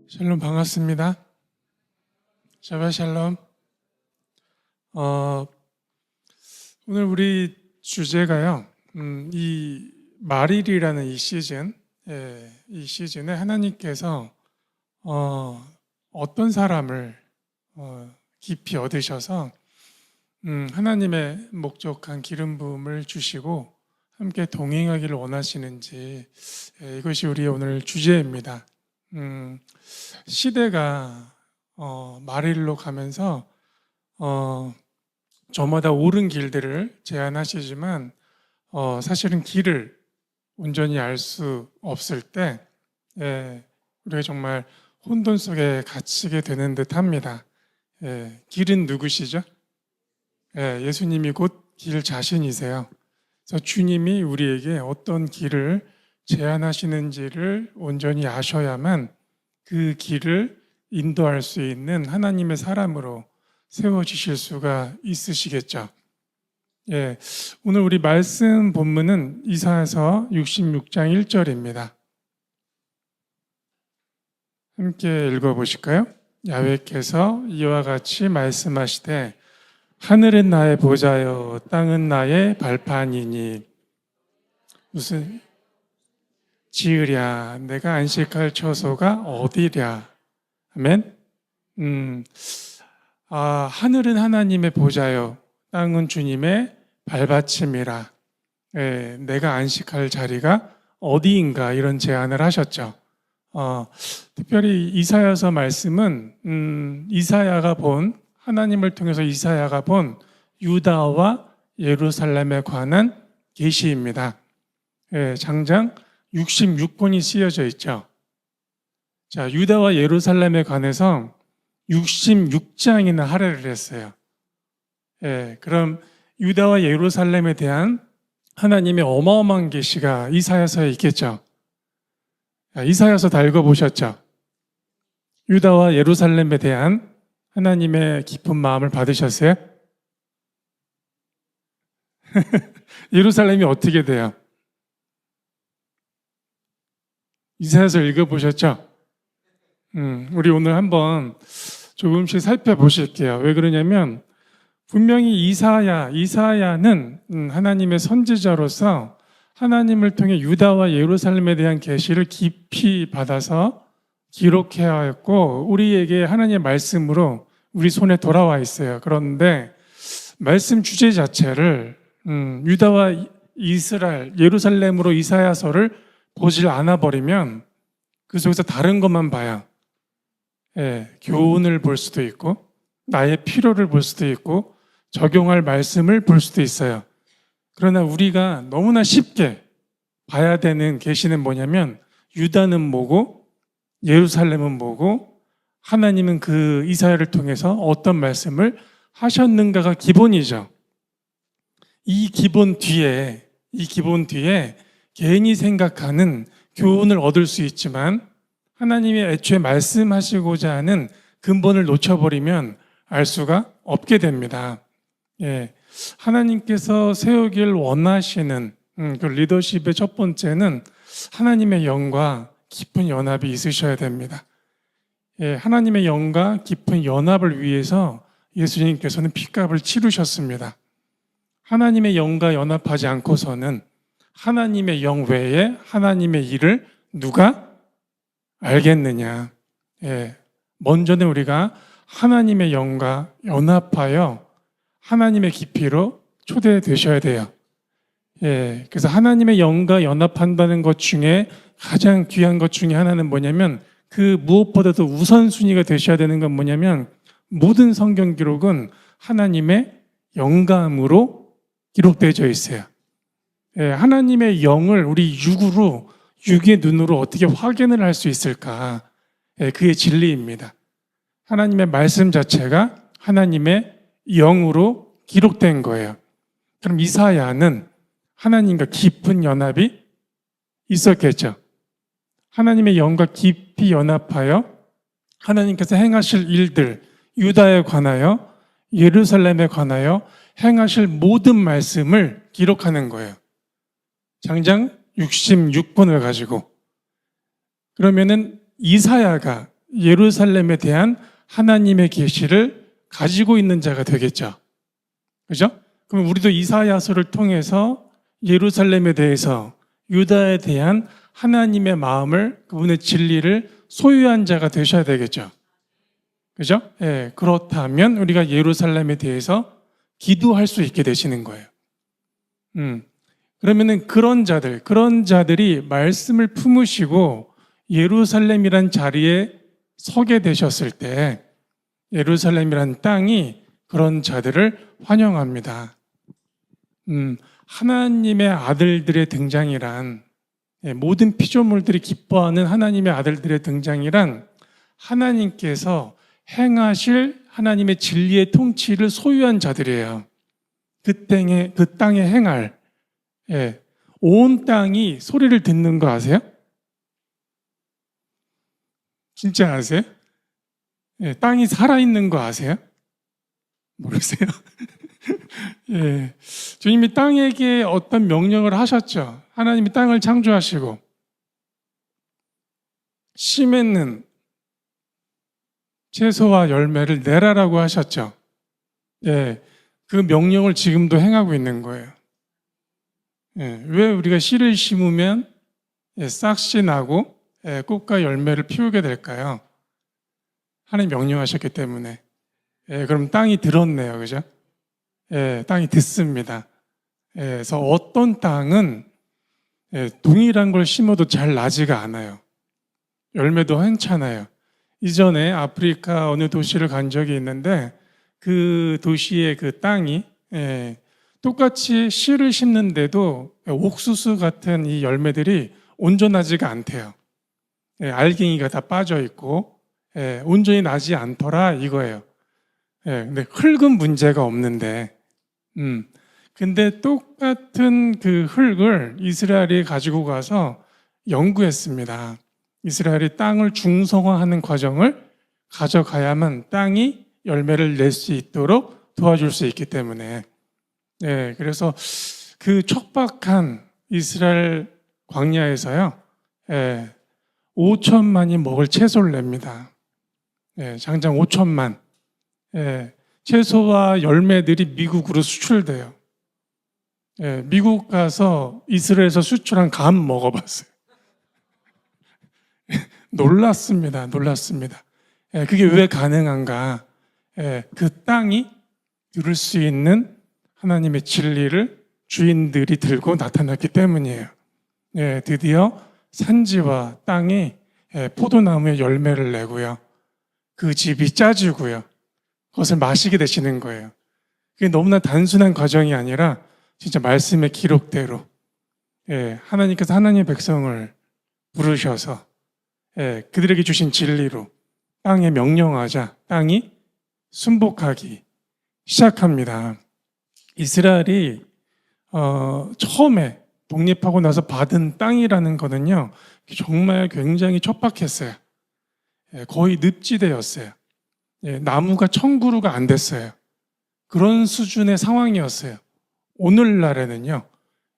샬롬 반갑습니다. 샤바 샬롬. 오늘 우리 주제가요. 이 말일이라는 이 시즌, 이 시즌에 하나님께서 어떤 사람을 깊이 얻으셔서 하나님의 목적한 기름 부음을 주시고 함께 동행하기를 원하시는지, 이것이 우리의 오늘 주제입니다. 시대가 말일로 가면서 저마다 옳은 길들을 제안하시지만 사실은 길을 온전히 알 수 없을 때 우리가 정말 혼돈 속에 갇히게 되는 듯합니다. 길은 누구시죠? 예수님이 곧 길 자신이세요. 그래서 주님이 우리에게 어떤 길을 제안하시는지를 온전히 아셔야만 그 길을 인도할 수 있는 하나님의 사람으로 세워지실 수가 있으시겠죠. 오늘 우리 말씀 본문은 이사야서 66장 1절입니다. 함께 읽어보실까요? 야훼께서 이와 같이 말씀하시되 하늘은 나의 보좌요 땅은 나의 발판이니 무슨 지으랴 내가 안식할 처소가 어디랴. 아멘. 하늘은 하나님의 보좌요 땅은 주님의 발받침이라. 내가 안식할 자리가 어디인가, 이런 제안을 하셨죠. 특별히 이사야서 말씀은 이사야가 본, 하나님을 통해서 이사야가 본 유다와 예루살렘에 관한 계시입니다. 장장 66권이 쓰여져 있죠. 자, 유다와 예루살렘에 관해서 66장이나 할애를 했어요. 그럼 유다와 예루살렘에 대한 하나님의 어마어마한 계시가 이사야서에 있겠죠. 이사야서 다 읽어보셨죠? 유다와 예루살렘에 대한 하나님의 깊은 마음을 받으셨어요? 예루살렘이 어떻게 돼요? 이사야서 읽어보셨죠? 우리 오늘 한번 조금씩 살펴보실게요. 왜 그러냐면 분명히 이사야는 하나님의 선지자로서 하나님을 통해 유다와 예루살렘에 대한 계시를 깊이 받아서 기록해야 했고 우리에게 하나님의 말씀으로 우리 손에 돌아와 있어요. 그런데 말씀 주제 자체를 유다와 이스라엘, 예루살렘으로 이사야서를 보질 않아 버리면 그 속에서 다른 것만 봐요. 교훈을 볼 수도 있고 나의 필요를 볼 수도 있고 적용할 말씀을 볼 수도 있어요. 그러나 우리가 너무나 쉽게 봐야 되는 계시는 뭐냐면 유다는 뭐고 예루살렘은 뭐고 하나님은 그 이사야를 통해서 어떤 말씀을 하셨는가가 기본이죠. 이 기본 뒤에 개인이 생각하는 교훈을 얻을 수 있지만 하나님이 애초에 말씀하시고자 하는 근본을 놓쳐버리면 알 수가 없게 됩니다. 하나님께서 세우길 원하시는 그 리더십의 첫 번째는 하나님의 영과 깊은 연합이 있으셔야 됩니다. 하나님의 영과 깊은 연합을 위해서 예수님께서는 핏값을 치르셨습니다. 하나님의 영과 연합하지 않고서는 하나님의 영 외에 하나님의 일을 누가 알겠느냐. 먼저는 우리가 하나님의 영과 연합하여 하나님의 깊이로 초대되셔야 돼요. 그래서 하나님의 영과 연합한다는 것 중에 가장 귀한 것 중에 하나는 뭐냐면 그 무엇보다도 우선순위가 되셔야 되는 건 뭐냐면 모든 성경 기록은 하나님의 영감으로 기록되어 있어요. 하나님의 영을 우리 육의 눈으로 어떻게 확인을 할 수 있을까? 그게 진리입니다. 하나님의 말씀 자체가 하나님의 영으로 기록된 거예요. 그럼 이사야는 하나님과 깊은 연합이 있었겠죠. 하나님의 영과 깊이 연합하여 하나님께서 행하실 일들, 유다에 관하여 예루살렘에 관하여 행하실 모든 말씀을 기록하는 거예요. 장장 66권을 가지고. 그러면은 이사야가 예루살렘에 대한 하나님의 계시를 가지고 있는 자가 되겠죠. 그죠? 그럼 우리도 이사야서를 통해서 예루살렘에 대해서 유다에 대한 하나님의 마음을, 그분의 진리를 소유한 자가 되셔야 되겠죠. 그죠? 예, 그렇다면 우리가 예루살렘에 대해서 기도할 수 있게 되시는 거예요. 그러면은 그런 자들이 말씀을 품으시고 예루살렘이란 자리에 서게 되셨을 때 예루살렘이란 땅이 그런 자들을 환영합니다. 하나님의 아들들의 등장이란, 모든 피조물들이 기뻐하는 하나님의 아들들의 등장이란 하나님께서 행하실 하나님의 진리의 통치를 소유한 자들이에요. 그 땅에 행할, 온 땅이 소리를 듣는 거 아세요? 진짜 아세요? 땅이 살아있는 거 아세요? 모르세요? 예, 주님이 땅에게 어떤 명령을 하셨죠. 하나님이 땅을 창조하시고 씨 맺는 채소와 열매를 내라라고 하셨죠. 예, 그 명령을 지금도 행하고 있는 거예요. 예, 왜 우리가 씨를 심으면 싹씨 나고 꽃과 열매를 피우게 될까요? 하나님 명령하셨기 때문에. 그럼 땅이 들었네요, 그죠? 땅이 듣습니다. 그래서 어떤 땅은 동일한 걸 심어도 잘 나지가 않아요. 열매도 괜찮아요. 이전에 아프리카 어느 도시를 간 적이 있는데 그 도시의 그 땅이 똑같이 씨를 심는데도 옥수수 같은 이 열매들이 온전하지가 않대요. 알갱이가 다 빠져 있고 온전히 나지 않더라 이거예요. 근데 흙은 문제가 없는데, 근데 똑같은 그 흙을 이스라엘이 가지고 가서 연구했습니다. 이스라엘이 땅을 중성화하는 과정을 가져가야만 땅이 열매를 낼 수 있도록 도와줄 수 있기 때문에, 그래서 그 척박한 이스라엘 광야에서요, 5천만이 먹을 채소를 냅니다. 장장 5천만. 채소와 열매들이 미국으로 수출돼요. 미국 가서 이스라엘에서 수출한 감 먹어봤어요. 놀랐습니다. 그게 왜 가능한가? 그 땅이 들을 수 있는 하나님의 진리를 주인들이 들고 나타났기 때문이에요. 드디어 산지와 땅이 포도나무의 열매를 내고요. 그 집이 짜지고요. 그것을 마시게 되시는 거예요. 그게 너무나 단순한 과정이 아니라 진짜 말씀의 기록대로 하나님께서 하나님의 백성을 부르셔서 그들에게 주신 진리로 땅에 명령하자 땅이 순복하기 시작합니다. 이스라엘이 처음에 독립하고 나서 받은 땅이라는 거는요, 정말 굉장히 척박했어요. 거의 늪지대였어요. 나무가 1000그루가 안 됐어요. 그런 수준의 상황이었어요. 오늘날에는요,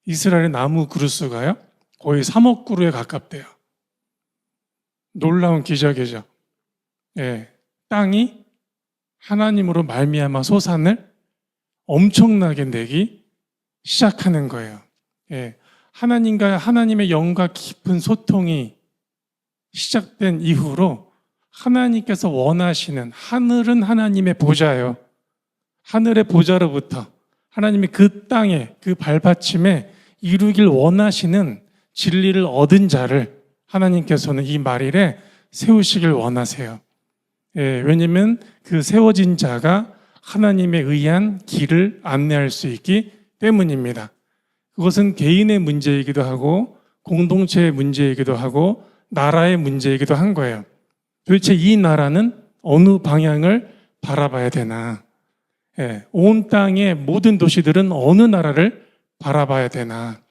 이스라엘의 나무 그루수가요, 거의 3억 그루에 가깝대요. 놀라운 기적이죠. 땅이 하나님으로 말미암아 소산을 엄청나게 내기 시작하는 거예요. 하나님과 하나님의 영과 깊은 소통이 시작된 이후로 하나님께서 원하시는, 하늘은 하나님의 보좌예요. 하늘의 보좌로부터 하나님이 그 땅에, 그 발받침에 이루길 원하시는 진리를 얻은 자를 하나님께서는 이 말일에 세우시길 원하세요. 왜냐하면 그 세워진 자가 하나님에 의한 길을 안내할 수 있기 때문입니다. 그것은 개인의 문제이기도 하고 공동체의 문제이기도 하고 나라의 문제이기도 한 거예요. 도대체 이 나라는 어느 방향을 바라봐야 되나? 온 땅의 모든 도시들은 어느 나라를 바라봐야 되나?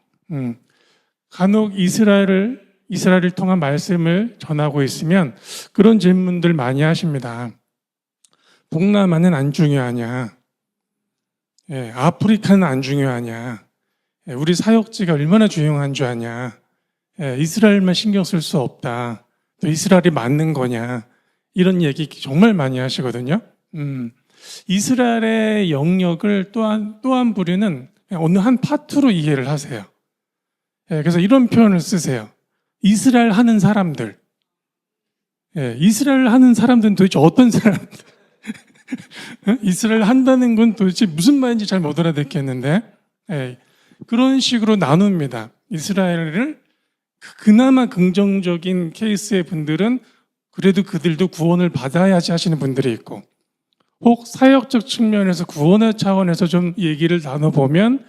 간혹 이스라엘을 통한 말씀을 전하고 있으면 그런 질문들 많이 하십니다. 동남아는 안 중요하냐? 아프리카는 안 중요하냐? 우리 사역지가 얼마나 중요한 줄 아냐? 이스라엘만 신경 쓸 수 없다. 또 이스라엘이 맞는 거냐? 이런 얘기 정말 많이 하시거든요. 이스라엘의 영역을 또한 부류는 어느 한 파트로 이해를 하세요. 예, 그래서 이런 표현을 쓰세요. 이스라엘 하는 사람들. 예, 이스라엘 하는 사람들은 도대체 어떤 사람들? 이스라엘 한다는 건 도대체 무슨 말인지 잘 못 알아듣겠는데, 예, 그런 식으로 나눕니다. 이스라엘을 그나마 긍정적인 케이스의 분들은 그래도 그들도 구원을 받아야지 하시는 분들이 있고, 혹 사역적 측면에서 구원의 차원에서 좀 얘기를 나눠보면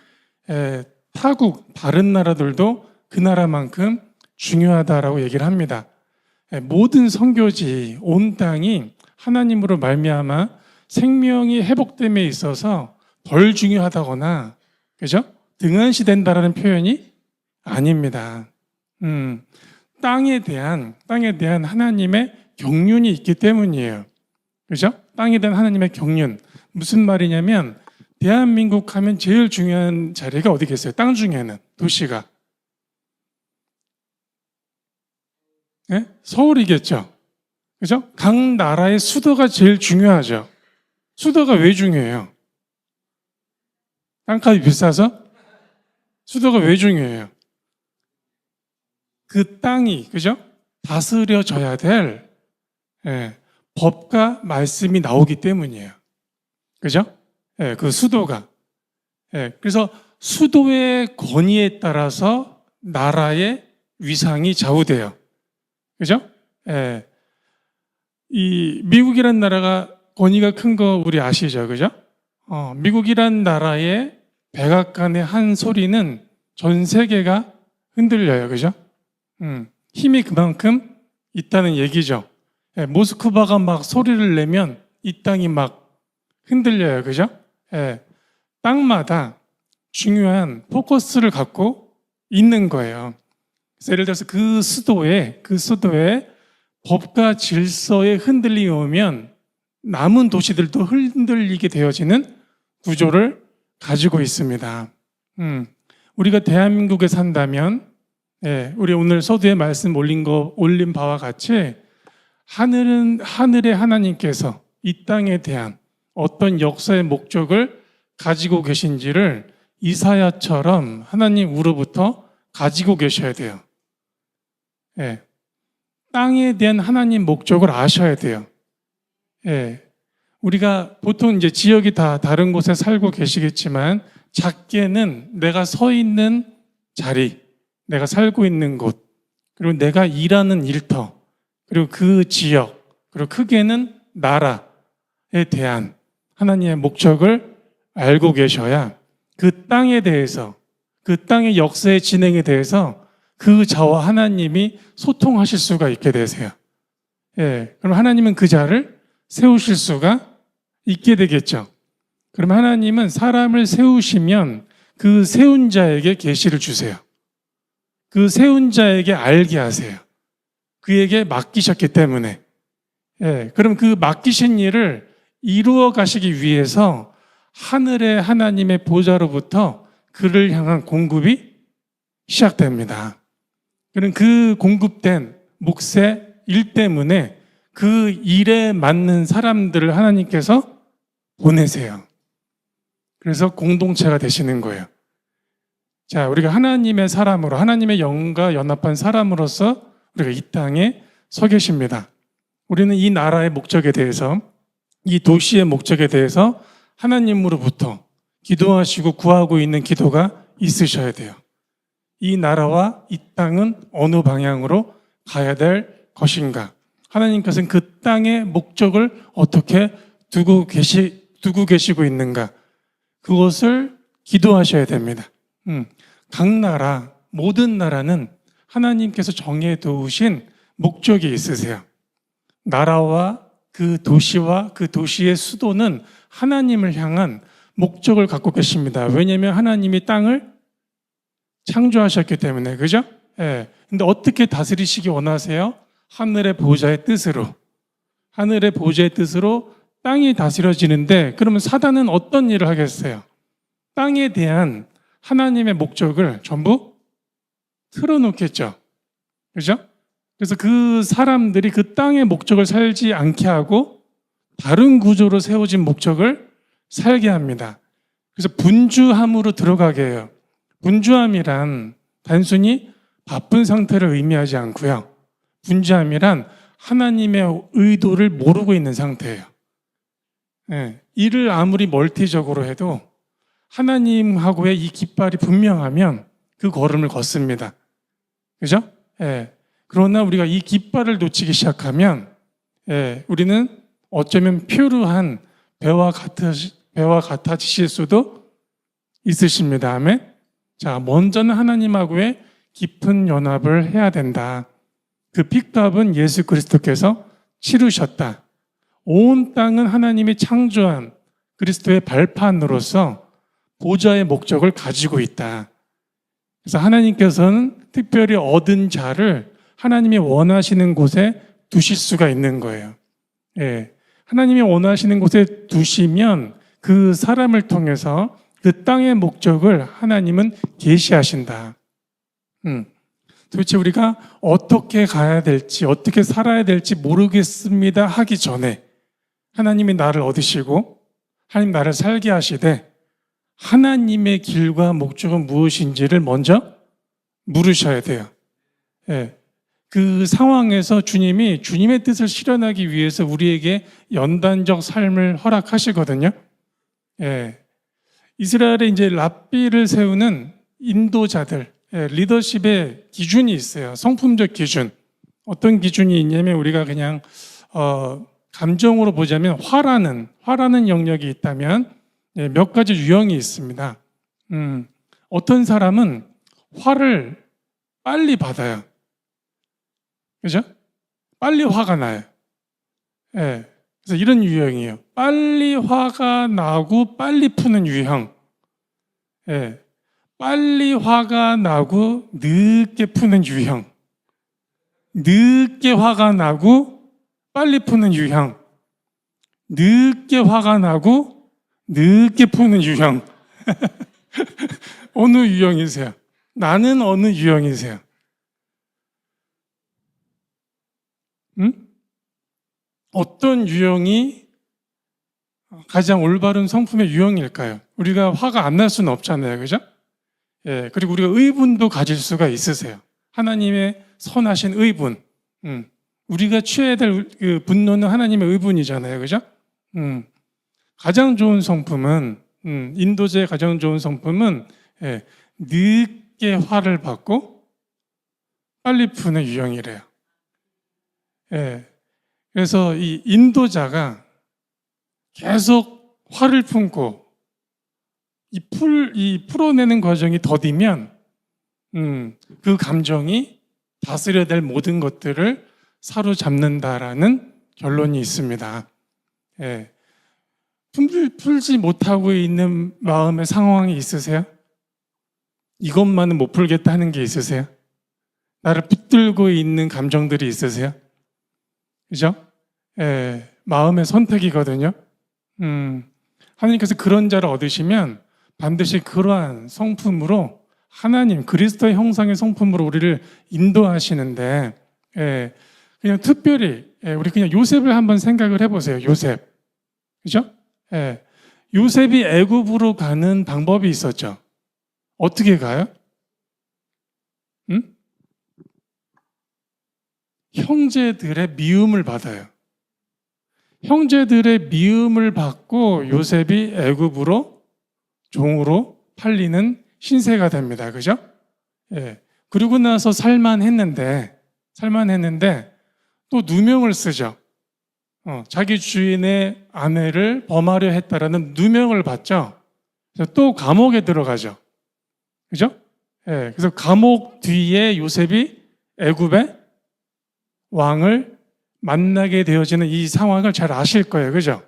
타국, 다른 나라들도 그 나라만큼 중요하다라고 얘기를 합니다. 모든 선교지, 온 땅이 하나님으로 말미암아 생명이 회복됨에 있어서 덜 중요하다거나, 그죠? 등한시된다라는 표현이 아닙니다. 땅에 대한 하나님의 경륜이 있기 때문이에요. 그죠? 땅에 대한 하나님의 경륜. 무슨 말이냐면, 대한민국 하면 제일 중요한 자리가 어디겠어요? 땅 중에는, 도시가. 네? 서울이겠죠. 그죠? 각 나라의 수도가 제일 중요하죠. 수도가 왜 중요해요? 땅값이 비싸서? 수도가 왜 중요해요? 그 땅이, 그죠? 다스려져야 될, 법과 말씀이 나오기 때문이에요. 그죠? 그 수도가. 그래서 수도의 권위에 따라서 나라의 위상이 좌우돼요. 그죠? 이 미국이란 나라가 권위가 큰 거 우리 아시죠? 그죠? 미국이란 나라의 백악관의 한 소리는 전 세계가 흔들려요. 그죠? 힘이 그만큼 있다는 얘기죠. 모스크바가 막 소리를 내면 이 땅이 막 흔들려요. 그죠? 땅마다 중요한 포커스를 갖고 있는 거예요. 그래서 예를 들어서 그 수도에 법과 질서에 흔들림이 오면 남은 도시들도 흔들리게 되어지는 구조를 가지고 있습니다. 우리가 대한민국에 산다면, 우리 오늘 서두에 말씀 올린 바와 같이 하늘의 하나님께서 이 땅에 대한 어떤 역사의 목적을 가지고 계신지를 이사야처럼 하나님으로부터 가지고 계셔야 돼요. 땅에 대한 하나님 목적을 아셔야 돼요. 우리가 보통 이제 지역이 다 다른 곳에 살고 계시겠지만, 작게는 내가 서 있는 자리, 내가 살고 있는 곳, 그리고 내가 일하는 일터, 그리고 그 지역, 그리고 크게는 나라에 대한 하나님의 목적을 알고 계셔야 그 땅에 대해서, 그 땅의 역사의 진행에 대해서 그 자와 하나님이 소통하실 수가 있게 되세요. 그럼 하나님은 그 자를 세우실 수가 있게 되겠죠. 그럼 하나님은 사람을 세우시면 그 세운 자에게 계시를 주세요. 그 세운 자에게 알게 하세요. 그에게 맡기셨기 때문에. 그럼 그 맡기신 일을 이루어 가시기 위해서 하늘의 하나님의 보좌로부터 그를 향한 공급이 시작됩니다. 그럼 그 공급된 몫의 일 때문에 그 일에 맞는 사람들을 하나님께서 보내세요. 그래서 공동체가 되시는 거예요. 자, 우리가 하나님의 사람으로, 하나님의 영과 연합한 사람으로서 우리가 이 땅에 서 계십니다. 우리는 이 나라의 목적에 대해서, 이 도시의 목적에 대해서 하나님으로부터 기도하시고 구하고 있는 기도가 있으셔야 돼요. 이 나라와 이 땅은 어느 방향으로 가야 될 것인가? 하나님께서는 그 땅의 목적을 어떻게 두고 계시고 있는가? 그것을 기도하셔야 됩니다. 각 나라, 모든 나라는 하나님께서 정해 두신 목적이 있으세요. 나라와 그 도시와 그 도시의 수도는 하나님을 향한 목적을 갖고 계십니다. 왜냐하면 하나님이 땅을 창조하셨기 때문에, 그죠? 근데 어떻게 다스리시기 원하세요? 하늘의 보좌의 뜻으로. 하늘의 보좌의 뜻으로 땅이 다스려지는데, 그러면 사단은 어떤 일을 하겠어요? 땅에 대한 하나님의 목적을 전부 틀어놓겠죠. 그죠? 그래서 그 사람들이 그 땅의 목적을 살지 않게 하고 다른 구조로 세워진 목적을 살게 합니다. 그래서 분주함으로 들어가게 해요. 분주함이란 단순히 바쁜 상태를 의미하지 않고요. 분주함이란 하나님의 의도를 모르고 있는 상태예요. 예, 일을 아무리 멀티적으로 해도 하나님하고의 이 깃발이 분명하면 그 걸음을 걷습니다. 그죠? 예. 그러나 우리가 이 깃발을 놓치기 시작하면 우리는 어쩌면 표류한 배와 같아지실 수도 있으십니다. 아멘. 자, 먼저는 하나님하고의 깊은 연합을 해야 된다. 그 핏값은 예수 그리스도께서 치르셨다. 온 땅은 하나님이 창조한 그리스도의 발판으로서 보좌의 목적을 가지고 있다. 그래서 하나님께서는 특별히 얻은 자를 하나님이 원하시는 곳에 두실 수가 있는 거예요. 예. 하나님이 원하시는 곳에 두시면 그 사람을 통해서 그 땅의 목적을 하나님은 계시하신다. 도대체 우리가 어떻게 가야 될지, 어떻게 살아야 될지 모르겠습니다 하기 전에 하나님이 나를 얻으시고 하나님 나를 살게 하시되 하나님의 길과 목적은 무엇인지를 먼저 물으셔야 돼요. 예. 그 상황에서 주님이 주님의 뜻을 실현하기 위해서 우리에게 연단적 삶을 허락하시거든요. 예. 이스라엘에 이제 랍비를 세우는 인도자들, 리더십의 기준이 있어요. 성품적 기준. 어떤 기준이 있냐면 우리가 그냥 감정으로 보자면 화라는 영역이 있다면 몇 가지 유형이 있습니다. 어떤 사람은 화를 빨리 받아요. 그죠? 빨리 화가 나요. 예. 그래서 이런 유형이에요. 빨리 화가 나고 빨리 푸는 유형. 예. 빨리 화가 나고 늦게 푸는 유형. 늦게 화가 나고 빨리 푸는 유형. 늦게 화가 나고 늦게 푸는 유형. 어느 유형이세요? 나는 어느 유형이세요? 어떤 유형이 가장 올바른 성품의 유형일까요? 우리가 화가 안 날 수는 없잖아요. 그죠? 예, 그리고 우리가 의분도 가질 수가 있으세요. 하나님의 선하신 의분. 우리가 취해야 될 그 분노는 하나님의 의분이잖아요. 그죠? 가장 좋은 성품은, 인도자의 가장 좋은 성품은, 늦게 화를 받고 빨리 푸는 유형이래요. 예. 그래서 이 인도자가 계속 화를 품고 이 풀어내는 과정이 더디면 그 감정이 다스려야 될 모든 것들을 사로잡는다라는 결론이 있습니다. 예. 풀지 못하고 있는 마음의 상황이 있으세요? 이것만은 못 풀겠다 하는 게 있으세요? 나를 붙들고 있는 감정들이 있으세요? 그죠? 예, 마음의 선택이거든요. 하나님께서 그런 자를 얻으시면 반드시 그러한 성품으로 하나님, 그리스도의 형상의 성품으로 우리를 인도하시는데, 예, 그냥 특별히, 우리 그냥 요셉을 한번 생각을 해보세요. 요셉. 그죠? 예, 요셉이 애굽으로 가는 방법이 있었죠. 어떻게 가요? 형제들의 미움을 받아요. 형제들의 미움을 받고 요셉이 애굽으로 종으로 팔리는 신세가 됩니다. 그죠? 예. 그리고 나서 살만했는데 또 누명을 쓰죠. 자기 주인의 아내를 범하려 했다라는 누명을 받죠. 그래서 또 감옥에 들어가죠. 그죠? 예. 그래서 감옥 뒤에 요셉이 애굽의 왕을 만나게 되어지는 이 상황을 잘 아실 거예요. 그죠?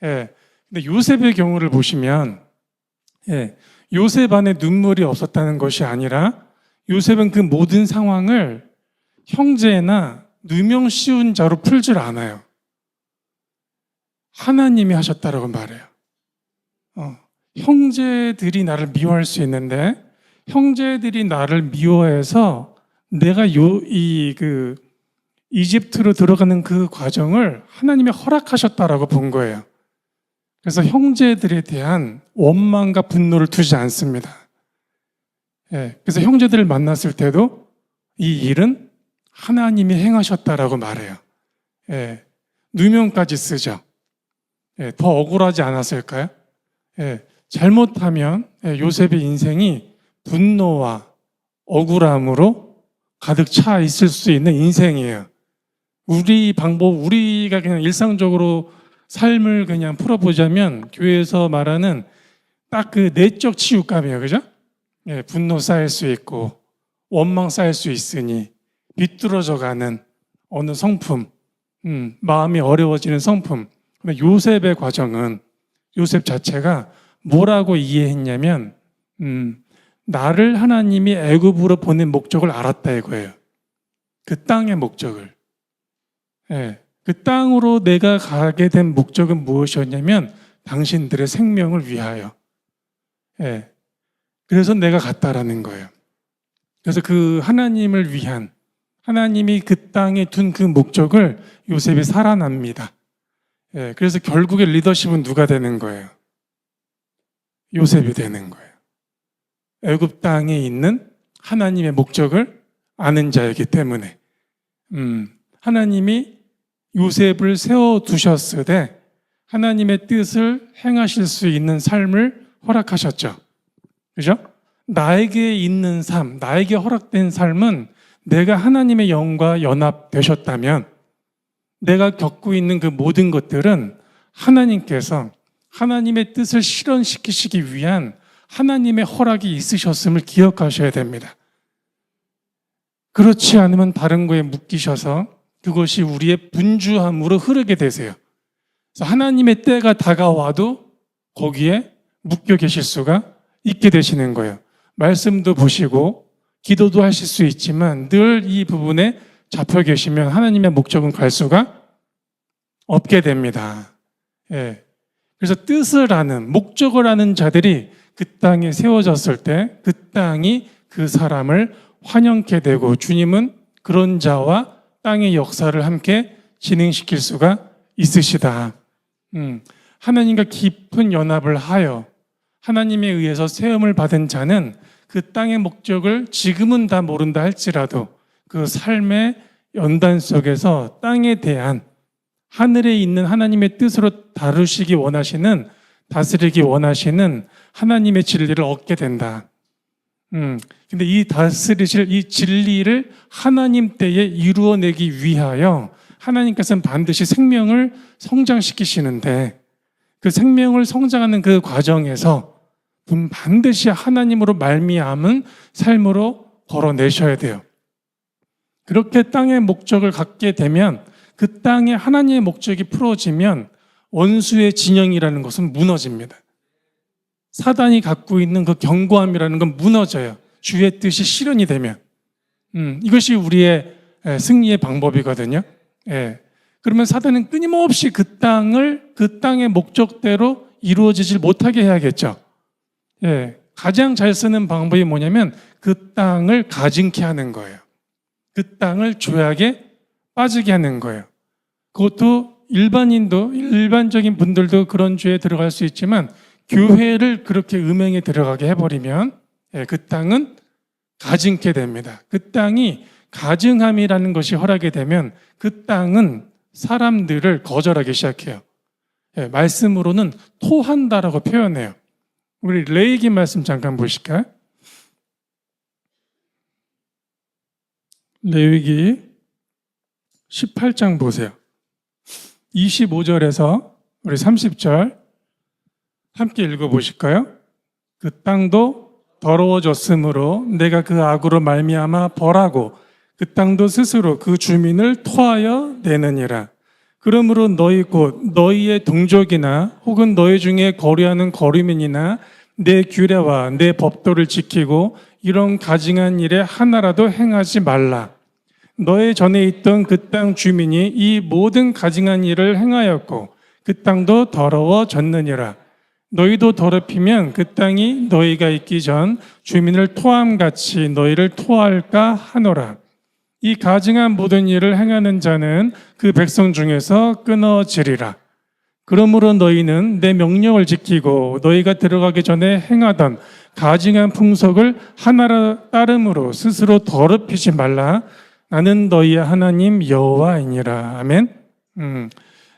예. 근데 요셉의 경우를 보시면, 요셉 안에 눈물이 없었다는 것이 아니라 요셉은 그 모든 상황을 형제나 누명 씌운 자로 풀질 않아요. 하나님이 하셨다라고 말해요. 형제들이 나를 미워할 수 있는데 형제들이 나를 미워해서 내가 이집트로 들어가는 그 과정을 하나님이 허락하셨다라고 본 거예요. 그래서 형제들에 대한 원망과 분노를 두지 않습니다. 그래서 형제들을 만났을 때도 이 일은 하나님이 행하셨다라고 말해요. 누명까지 쓰죠. 더 억울하지 않았을까요? 잘못하면 요셉의 인생이 분노와 억울함으로 가득 차 있을 수 있는 인생이에요. 우리가 그냥 일상적으로 삶을 그냥 풀어보자면 교회에서 말하는 딱 그 내적 치유감이에요. 그죠? 분노 쌓일 수 있고 원망 쌓일 수 있으니 비뚤어져 가는 어느 성품, 마음이 어려워지는 성품. 요셉의 과정은 요셉 자체가 뭐라고 이해했냐면 나를 하나님이 애굽으로 보낸 목적을 알았다 이거예요. 그 땅의 목적을. 그 땅으로 내가 가게 된 목적은 무엇이었냐면 당신들의 생명을 위하여. 그래서 내가 갔다라는 거예요. 그래서 그 하나님을 위한 하나님이 그 땅에 둔 그 목적을 요셉이 살아납니다. 그래서 결국에 리더십은 누가 되는 거예요? 요셉이 되는 거예요. 애굽 땅에 있는 하나님의 목적을 아는 자이기 때문에 하나님이 요셉을 세워두셨을 때 하나님의 뜻을 행하실 수 있는 삶을 허락하셨죠. 그죠? 나에게 있는 삶, 나에게 허락된 삶은 내가 하나님의 영과 연합되셨다면 내가 겪고 있는 그 모든 것들은 하나님께서 하나님의 뜻을 실현시키시기 위한 하나님의 허락이 있으셨음을 기억하셔야 됩니다. 그렇지 않으면 다른 거에 묶이셔서 그것이 우리의 분주함으로 흐르게 되세요. 그래서 하나님의 때가 다가와도 거기에 묶여 계실 수가 있게 되시는 거예요. 말씀도 보시고 기도도 하실 수 있지만 늘 이 부분에 잡혀 계시면 하나님의 목적은 갈 수가 없게 됩니다. 그래서 뜻을 아는, 목적을 아는 자들이 그 땅에 세워졌을 때 그 땅이 그 사람을 환영케 되고 주님은 그런 자와 땅의 역사를 함께 진행시킬 수가 있으시다. 하나님과 깊은 연합을 하여 하나님에 의해서 세움을 받은 자는 그 땅의 목적을 지금은 다 모른다 할지라도 그 삶의 연단 속에서 땅에 대한 하늘에 있는 하나님의 뜻으로 다루시기 원하시는, 다스리기 원하시는 하나님의 진리를 얻게 된다. 근데 이 다스리실 이 진리를 하나님 때에 이루어내기 위하여 하나님께서는 반드시 생명을 성장시키시는데 그 생명을 성장하는 그 과정에서 반드시 하나님으로 말미암은 삶으로 걸어내셔야 돼요. 그렇게 땅의 목적을 갖게 되면 그 땅에 하나님의 목적이 풀어지면 원수의 진영이라는 것은 무너집니다. 사단이 갖고 있는 그 견고함이라는 건 무너져요. 주의 뜻이 실현이 되면. 이것이 우리의 승리의 방법이거든요. 그러면 사단은 끊임없이 그 땅의 목적대로 이루어지질 못하게 해야겠죠. 가장 잘 쓰는 방법이 뭐냐면 그 땅을 가증케 하는 거예요. 그 땅을 죄악에 빠지게 하는 거예요. 그것도 일반적인 분들도 그런 죄에 들어갈 수 있지만 교회를 그렇게 음행에 들어가게 해버리면 그 땅은 가증케 됩니다. 그 땅이 가증함이라는 것이 허락이 되면 그 땅은 사람들을 거절하기 시작해요. 말씀으로는 토한다라고 표현해요. 우리 레위기 말씀 잠깐 보실까요? 레위기 18장 보세요. 25절에서 우리 30절 함께 읽어보실까요? 그 땅도 더러워졌으므로 내가 그 악으로 말미암아 벌하고 그 땅도 스스로 그 주민을 토하여 내느니라. 그러므로 너희 곧 너희의 동족이나 혹은 너희 중에 거류하는 거류민이나 내 규례와 내 법도를 지키고 이런 가증한 일에 하나라도 행하지 말라. 너의 전에 있던 그 땅 주민이 이 모든 가증한 일을 행하였고 그 땅도 더러워졌느니라. 너희도 더럽히면 그 땅이 너희가 있기 전 주민을 토함같이 너희를 토할까 하노라. 이 가증한 모든 일을 행하는 자는 그 백성 중에서 끊어지리라. 그러므로 너희는 내 명령을 지키고 너희가 들어가기 전에 행하던 가증한 풍속을 하나라 따름으로 스스로 더럽히지 말라. 나는 너희의 하나님 여호와이니라. 아멘.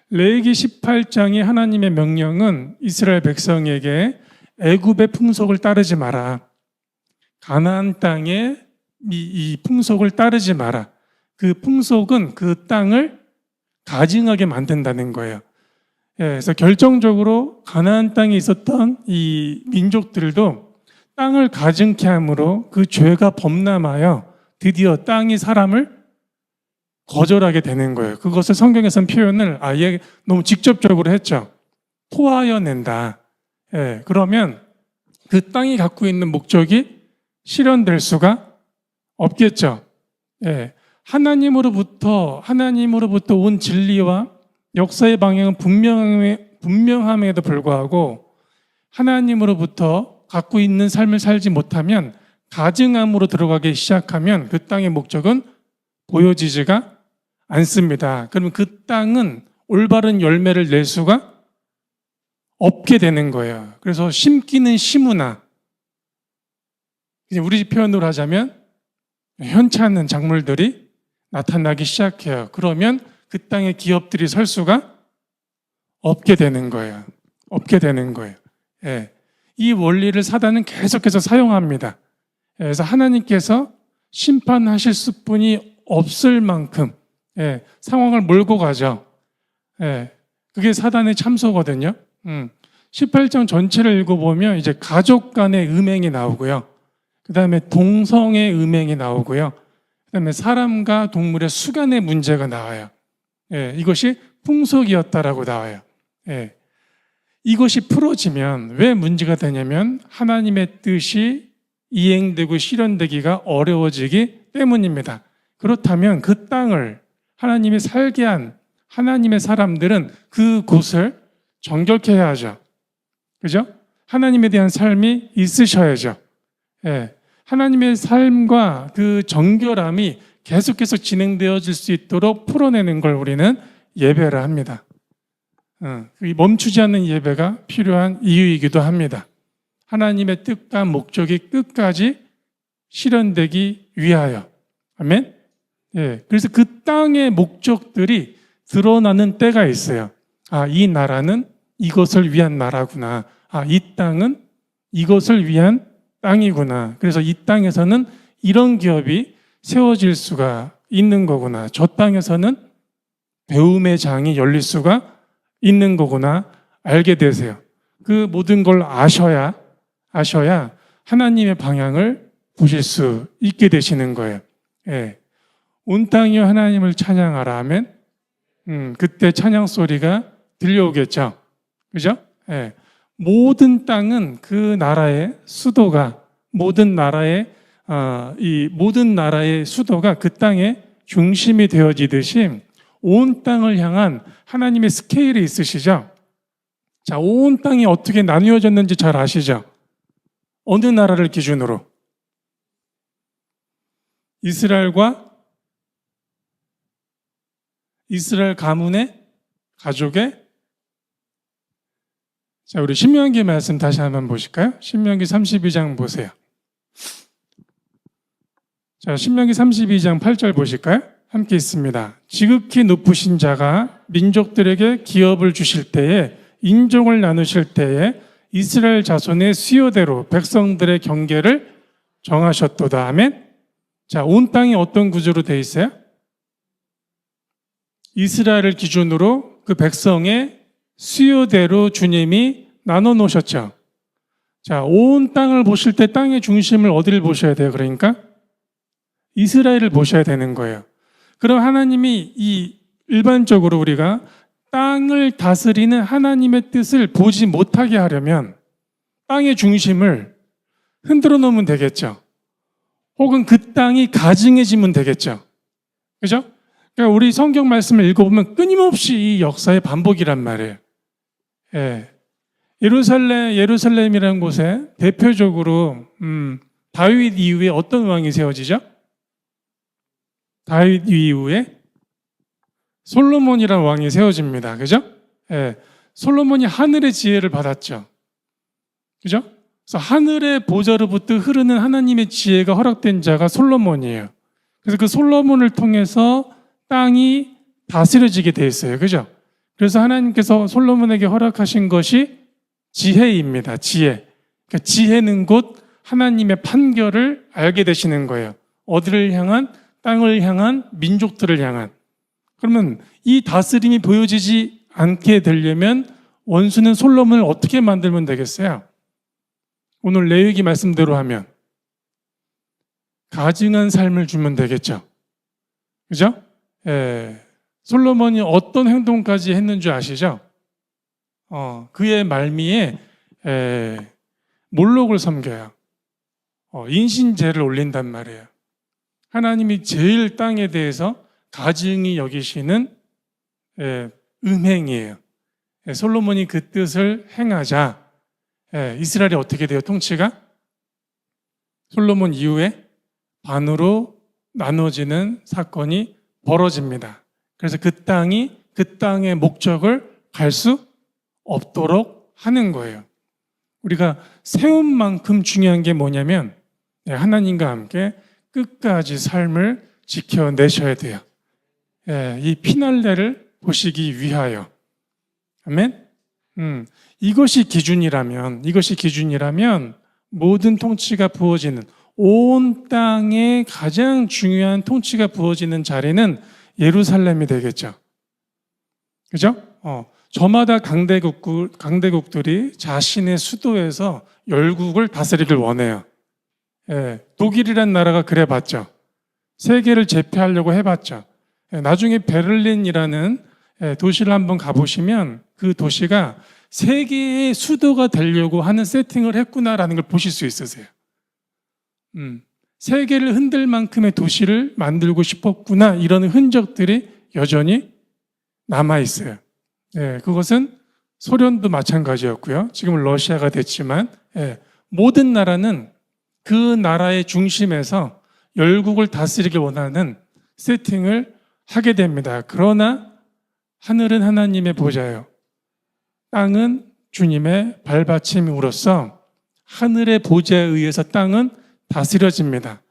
레위기 18장의 하나님의 명령은 이스라엘 백성에게 애굽의 풍속을 따르지 마라. 가나안 땅의 이 풍속을 따르지 마라. 그 풍속은 그 땅을 가증하게 만든다는 거예요. 그래서 결정적으로 가나안 땅에 있었던 이 민족들도 땅을 가증케 함으로 그 죄가 범람하여 드디어 땅이 사람을 거절하게 되는 거예요. 그것을 성경에서는 표현을 아예 너무 직접적으로 했죠. 토하여 낸다. 그러면 그 땅이 갖고 있는 목적이 실현될 수가 없겠죠. 하나님으로부터 온 진리와 역사의 방향은 분명함에도 불구하고 하나님으로부터 갖고 있는 삶을 살지 못하면 가증함으로 들어가기 시작하면 그 땅의 목적은 보여지지가 않습니다. 그러면 그 땅은 올바른 열매를 낼 수가 없게 되는 거예요. 그래서 심기는 심으나 우리 표현으로 하자면 현치 않는 작물들이 나타나기 시작해요. 그러면 그 땅에 기업들이 설 수가 없게 되는 거예요. 이 원리를 사단은 계속해서 사용합니다. 그래서 하나님께서 심판하실 수뿐이 없을 만큼 상황을 몰고 가죠. 그게 사단의 참소거든요. 18장 전체를 읽어보면 이제 가족 간의 음행이 나오고요. 그 다음에 동성의 음행이 나오고요. 그 다음에 사람과 동물의 수간의 문제가 나와요. 이것이 풍속이었다라고 나와요. 이것이 풀어지면 왜 문제가 되냐면 하나님의 뜻이 이행되고 실현되기가 어려워지기 때문입니다. 그렇다면 그 땅을 하나님이 살게 한 하나님의 사람들은 그곳을 정결케 해야 하죠. 그죠? 하나님에 대한 삶이 있으셔야죠. 하나님의 삶과 그 정결함이 계속해서 진행되어질 수 있도록 풀어내는 걸 우리는 예배를 합니다. 멈추지 않는 예배가 필요한 이유이기도 합니다. 하나님의 뜻과 목적이 끝까지 실현되기 위하여. 아멘? 그래서 그 땅의 목적들이 드러나는 때가 있어요. 이 나라는 이것을 위한 나라구나. 이 땅은 이것을 위한 땅이구나. 그래서 이 땅에서는 이런 기업이 세워질 수가 있는 거구나. 저 땅에서는 배움의 장이 열릴 수가 있는 거구나. 알게 되세요. 그 모든 걸 아셔야 하나님의 방향을 보실 수 있게 되시는 거예요. 온 땅이여 하나님을 찬양하라 하면 그때 찬양 소리가 들려오겠죠. 그죠? 모든 땅은 그 나라의 수도가 모든 나라의 수도가 그 땅의 중심이 되어지듯이 온 땅을 향한 하나님의 스케일이 있으시죠? 자, 온 땅이 어떻게 나뉘어졌는지 잘 아시죠? 어느 나라를 기준으로? 이스라엘 가문의 가족의 자, 우리 신명기 말씀 다시 한번 보실까요? 신명기 32장 보세요. 자, 신명기 32장 8절 보실까요? 함께 있습니다. 지극히 높으신 자가 민족들에게 기업을 주실 때에 인종을 나누실 때에 이스라엘 자손의 수요대로 백성들의 경계를 정하셨도다. 아멘. 자, 온 땅이 어떤 구조로 되어 있어요? 이스라엘을 기준으로 그 백성의 수요대로 주님이 나눠 놓으셨죠. 자, 온 땅을 보실 때 땅의 중심을 어디를 보셔야 돼요? 그러니까 이스라엘을 보셔야 되는 거예요. 그럼 하나님이 일반적으로 우리가 땅을 다스리는 하나님의 뜻을 보지 못하게 하려면 땅의 중심을 흔들어 놓으면 되겠죠. 혹은 그 땅이 가증해지면 되겠죠. 그죠? 그러니까 우리 성경 말씀을 읽어보면 끊임없이 이 역사의 반복이란 말이에요. 예루살렘이라는 곳에 대표적으로 다윗 이후에 어떤 왕이 세워지죠? 다윗 이후에 솔로몬이라는 왕이 세워집니다. 그죠? 예. 솔로몬이 하늘의 지혜를 받았죠. 그죠? 그래서 하늘의 보좌로부터 흐르는 하나님의 지혜가 허락된 자가 솔로몬이에요. 그래서 그 솔로몬을 통해서 땅이 다스려지게 돼 있어요. 그죠? 그래서 하나님께서 솔로몬에게 허락하신 것이 지혜입니다. 지혜. 그러니까 지혜는 곧 하나님의 판결을 알게 되시는 거예요. 어디를 향한? 땅을 향한, 민족들을 향한. 그러면 이 다스림이 보여지지 않게 되려면 원수는 솔로몬을 어떻게 만들면 되겠어요? 오늘 레위기 말씀대로 하면 가증한 삶을 주면 되겠죠. 그죠? 예. 솔로몬이 어떤 행동까지 했는 줄 아시죠? 그의 말미에 몰록을 섬겨요. 인신제를 올린단 말이에요. 하나님이 제일 땅에 대해서 가증히 여기시는 음행이에요. 솔로몬이 그 뜻을 행하자 이스라엘이 어떻게 돼요? 통치가? 솔로몬 이후에 반으로 나눠지는 사건이 벌어집니다. 그래서 그 땅의 목적을 갈 수 없도록 하는 거예요. 우리가 세운 만큼 중요한 게 뭐냐면 하나님과 함께 끝까지 삶을 지켜내셔야 돼요. 이 피날레를 보시기 위하여. 아멘? 이것이 기준이라면 모든 통치가 부어지는 온 땅에 가장 중요한 통치가 부어지는 자리는 예루살렘이 되겠죠. 그죠? 저마다 강대국들이 자신의 수도에서 열국을 다스리길 원해요. 독일이란 나라가 그래봤죠. 세계를 제패하려고 해봤죠. 나중에 베를린이라는 도시를 한번 가보시면 그 도시가 세계의 수도가 되려고 하는 세팅을 했구나라는 걸 보실 수 있으세요. 세계를 흔들 만큼의 도시를 만들고 싶었구나 이런 흔적들이 여전히 남아있어요. 그것은 소련도 마찬가지였고요. 지금은 러시아가 됐지만 모든 나라는 그 나라의 중심에서 열국을 다스리길 원하는 세팅을 하게 됩니다. 그러나 하늘은 하나님의 보좌예요. 땅은 주님의 발받침으로써 하늘의 보좌에 의해서 땅은 다스려집니다.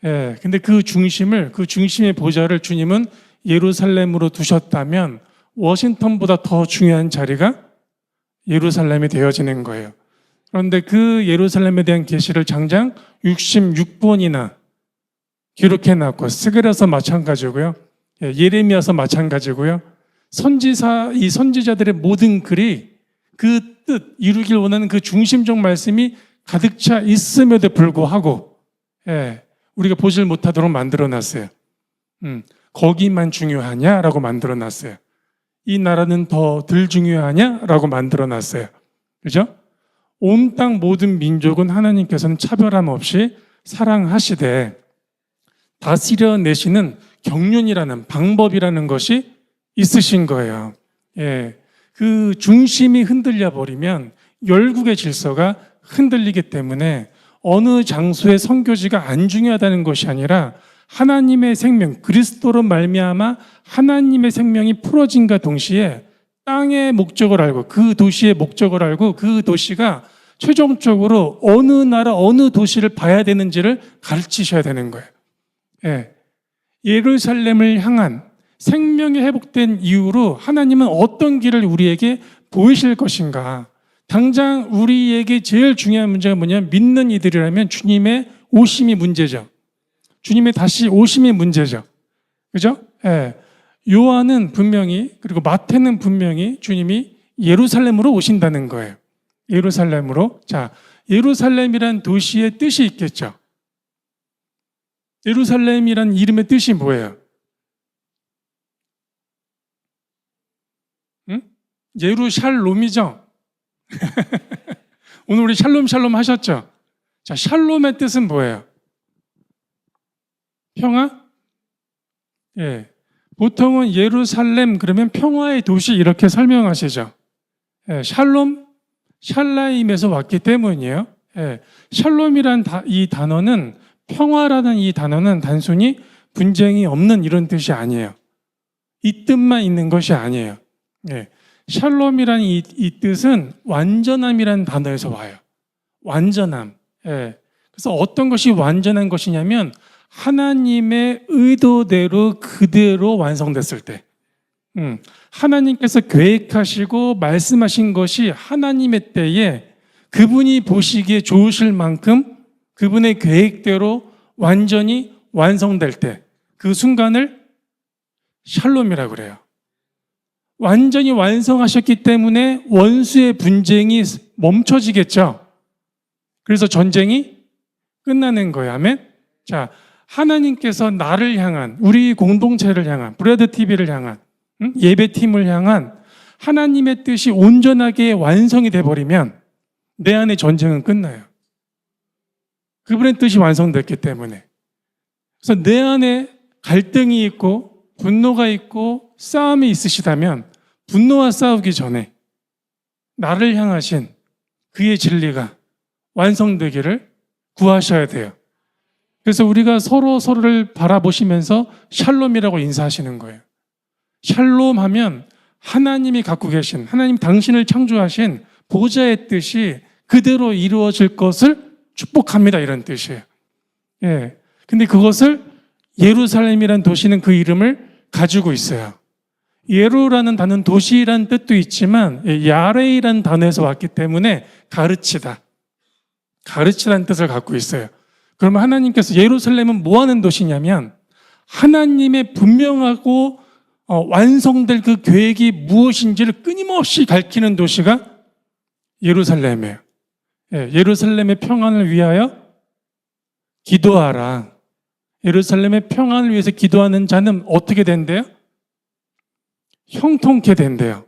근데 그 중심의 보좌를 주님은 예루살렘으로 두셨다면 워싱턴보다 더 중요한 자리가 예루살렘이 되어지는 거예요. 그런데 그 예루살렘에 대한 계시를 장장 66번이나 기록해놨고 스가랴서 마찬가지고요. 예레미야서 마찬가지고요. 이 선지자들의 모든 글이 그 뜻, 이루길 원하는 그 중심적 말씀이 가득 차 있음에도 불구하고 우리가 보질 못하도록 만들어놨어요. 거기만 중요하냐라고 만들어놨어요. 이 나라는 더 덜 중요하냐라고 만들어놨어요. 그죠? 온 땅 모든 민족은 하나님께서는 차별함 없이 사랑하시되 다스려내시는 경륜이라는 방법이라는 것이 있으신 거예요. 그 중심이 흔들려 버리면 열국의 질서가 흔들리기 때문에 어느 장소의 선교지가 안 중요하다는 것이 아니라 하나님의 생명, 그리스도로 말미암아 하나님의 생명이 풀어진과 동시에 땅의 목적을 알고 그 도시의 목적을 알고 그 도시가 최종적으로 어느 나라, 어느 도시를 봐야 되는지를 가르치셔야 되는 거예요. 예루살렘을 향한 생명이 회복된 이후로 하나님은 어떤 길을 우리에게 보이실 것인가? 당장 우리에게 제일 중요한 문제가 뭐냐면 믿는 이들이라면 주님의 오심이 문제죠. 주님의 다시 오심이 문제죠. 그죠? 요한은 분명히 그리고 마태는 분명히 주님이 예루살렘으로 오신다는 거예요. 예루살렘으로. 자, 예루살렘이란 도시의 뜻이 있겠죠. 예루살렘이란 이름의 뜻이 뭐예요? 예루샬롬이죠. 오늘 우리 샬롬 하셨죠? 자, 샬롬의 뜻은 뭐예요? 평화? 보통은 예루살렘 그러면 평화의 도시 이렇게 설명하시죠. 샬롬, 샬라임에서 왔기 때문이에요. 샬롬이란 이 단어는 평화라는 이 단어는 단순히 분쟁이 없는 이런 뜻이 아니에요. 이 뜻만 있는 것이 아니에요. 예. 샬롬이라는 이 뜻은 완전함이라는 단어에서 와요. 완전함. 예. 그래서 어떤 것이 완전한 것이냐면 하나님의 의도대로 그대로 완성됐을 때, 하나님께서 계획하시고 말씀하신 것이 하나님의 때에 그분이 보시기에 좋으실 만큼 그분의 계획대로 완전히 완성될 때, 그 순간을 샬롬이라고 그래요. 완전히 완성하셨기 때문에 원수의 분쟁이 멈춰지겠죠. 그래서 전쟁이 끝나는 거예요. 아멘. 자, 하나님께서 나를 향한, 우리 공동체를 향한, 브레드 TV를 향한, 예배팀을 향한 하나님의 뜻이 온전하게 완성이 돼버리면 내 안의 전쟁은 끝나요. 그분의 뜻이 완성됐기 때문에. 그래서 내 안에 갈등이 있고 분노가 있고 싸움이 있으시다면 분노와 싸우기 전에 나를 향하신 그의 진리가 완성되기를 구하셔야 돼요. 그래서 우리가 서로를 바라보시면서 샬롬이라고 인사하시는 거예요. 샬롬 하면 하나님이 갖고 계신, 하나님 당신을 창조하신 보좌의 뜻이 그대로 이루어질 것을 축복합니다. 이런 뜻이에요. 예. 근데 그것을 예루살렘이라는 도시는 그 이름을 가지고 있어요. 예루라는 단어는 도시라는 뜻도 있지만 야레이라는 단어에서 왔기 때문에 가르치다. 가르치라는 뜻을 갖고 있어요. 그러면 하나님께서 예루살렘은 뭐 하는 도시냐면 하나님의 분명하고 완성될 그 계획이 무엇인지를 끊임없이 가르치는 도시가 예루살렘이에요. 예루살렘의 평안을 위하여 기도하라. 예루살렘의 평안을 위해서 기도하는 자는 어떻게 된대요? 형통케 된대요.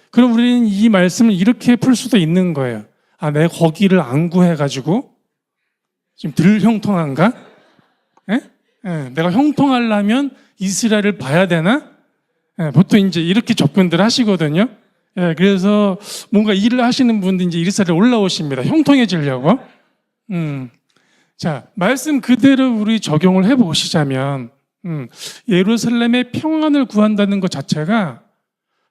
그럼 우리는 이 말씀을 이렇게 풀 수도 있는 거예요. 아, 내가 거기를 안 구해가지고 지금 덜 형통한가? 내가 형통하려면 이스라엘을 봐야 되나? 보통 이제 이렇게 접근들 하시거든요. 그래서 뭔가 일을 하시는 분들 이제 이스라엘 올라오십니다. 형통해지려고. 자, 말씀 그대로 우리 적용을 해보시자면, 예루살렘의 평안을 구한다는 것 자체가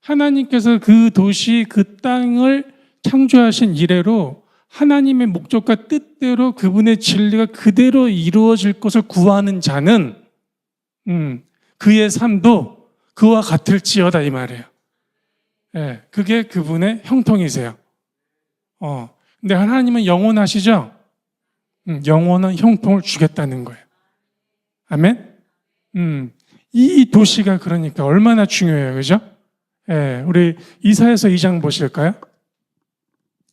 하나님께서 그 도시, 그 땅을 창조하신 이래로 하나님의 목적과 뜻대로 그분의 진리가 그대로 이루어질 것을 구하는 자는 그의 삶도 그와 같을지어다 이 말이에요. 그게 그분의 형통이세요. 근데 하나님은 영원하시죠? 영원한 형통을 주겠다는 거예요. 아멘? 이 도시가 그러니까 얼마나 중요해요. 그죠? 우리 이사야서 2장 보실까요?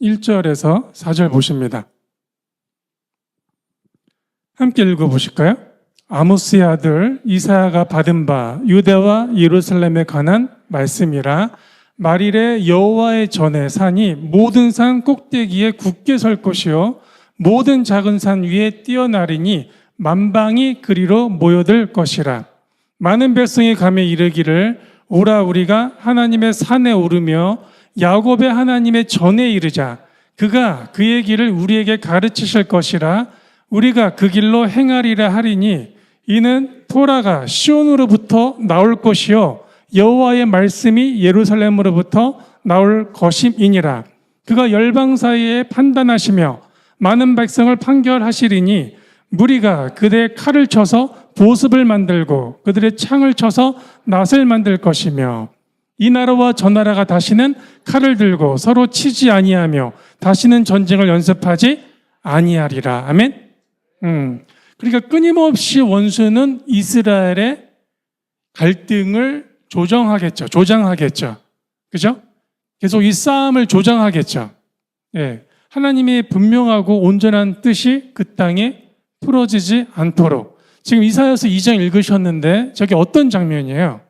1절에서 4절 보십니다. 함께 읽어보실까요? 아모스의 아들 이사야가 받은 바 유대와 예루살렘에 관한 말씀이라. 말일에 여호와의 전에 산이 모든 산 꼭대기에 굳게 설 것이요 모든 작은 산 위에 뛰어나리니 만방이 그리로 모여들 것이라. 많은 백성이 가며 이르기를 오라 우리가 하나님의 산에 오르며 야곱의 하나님의 전에 이르자. 그가 그의 길을 우리에게 가르치실 것이라. 우리가 그 길로 행하리라 하리니 이는 토라가 시온으로부터 나올 것이요 여호와의 말씀이 예루살렘으로부터 나올 것임이니라. 그가 열방 사이에 판단하시며 많은 백성을 판결하시리니 무리가 그들의 칼을 쳐서 보습을 만들고 그들의 창을 쳐서 낫을 만들 것이며 이 나라와 저 나라가 다시는 칼을 들고 서로 치지 아니하며 다시는 전쟁을 연습하지 아니하리라. 아멘. 그러니까 끊임없이 원수는 이스라엘의 갈등을 조장하겠죠. 그죠? 계속 이 싸움을 조장하겠죠. 하나님의 분명하고 온전한 뜻이 그 땅에 풀어지지 않도록. 지금 이사야서 2장 읽으셨는데 저게 어떤 장면이에요?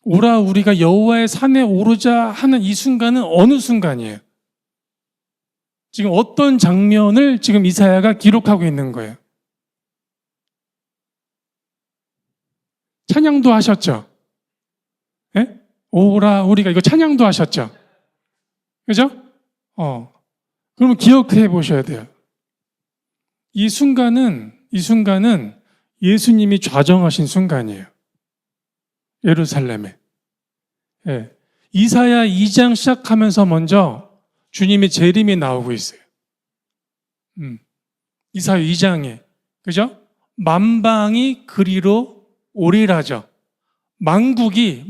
오라 우리가 여호와의 산에 오르자 하는 이 순간은 어느 순간이에요? 지금 어떤 장면을 지금 이사야가 기록하고 있는 거예요? 찬양도 하셨죠? 오라 우리가 이거 찬양도 하셨죠? 그죠? 그러면 기억해 보셔야 돼요. 이 순간은 이 순간은 예수님이 좌정하신 순간이에요. 예루살렘에. 예. 이사야 2장 시작하면서 먼저 주님의 재림이 나오고 있어요. 이사야 2장에. 그죠? 만방이 그리로 오리라죠. 만국이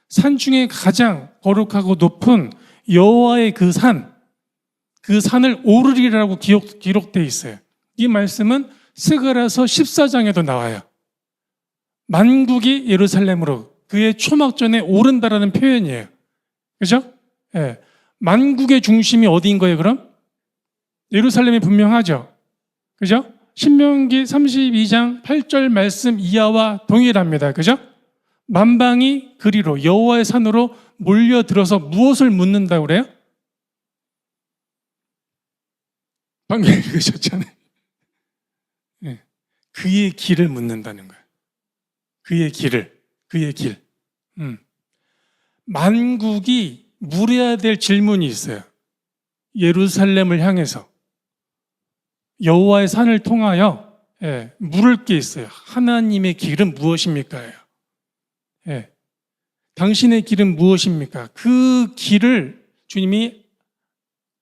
산 중에 가장 거룩하고 높은 여호와의 그 산을 오르리라고 기록되어 있어요. 이 말씀은 스가랴서 14장에도 나와요. 만국이 예루살렘으로 그의 초막전에 오른다라는 표현이에요. 그죠? 예. 만국의 중심이 어디인 거예요, 그럼? 예루살렘이 분명하죠. 그죠? 신명기 32장 8절 말씀 이하와 동일합니다. 그죠? 만방이 그리로 여호와의 산으로 몰려들어서 무엇을 묻는다고 그래요? 방금 읽으셨잖아요. 네. 그의 길을 묻는다는 거예요. 그의 길. 만국이 물어야 될 질문이 있어요. 예루살렘을 향해서 여호와의 산을 통하여 물을 게 있어요. 하나님의 길은 무엇입니까? 당신의 길은 무엇입니까? 그 길을 주님이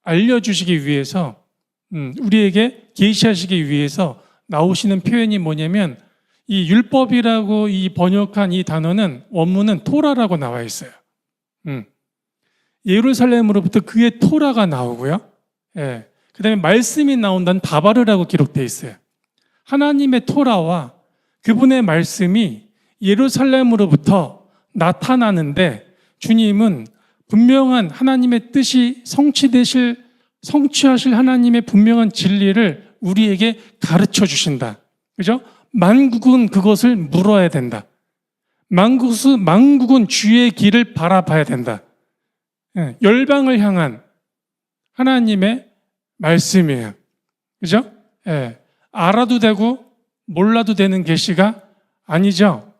알려주시기 위해서 우리에게 계시하시기 위해서 나오시는 표현이 뭐냐면 이 율법이라고 이 번역한 이 단어는 원문은 토라라고 나와 있어요. 예루살렘으로부터 그의 토라가 나오고요. 그 다음에 말씀이 나온다는 다바르라고 기록되어 있어요. 하나님의 토라와 그분의 말씀이 예루살렘으로부터 나타나는데 주님은 분명한 하나님의 뜻이 성취하실 하나님의 분명한 진리를 우리에게 가르쳐 주신다. 그죠? 만국은 그것을 물어야 된다. 만국은 주의 길을 바라봐야 된다. 열방을 향한 하나님의 말씀이에요. 그죠? 알아도 되고 몰라도 되는 계시가 아니죠.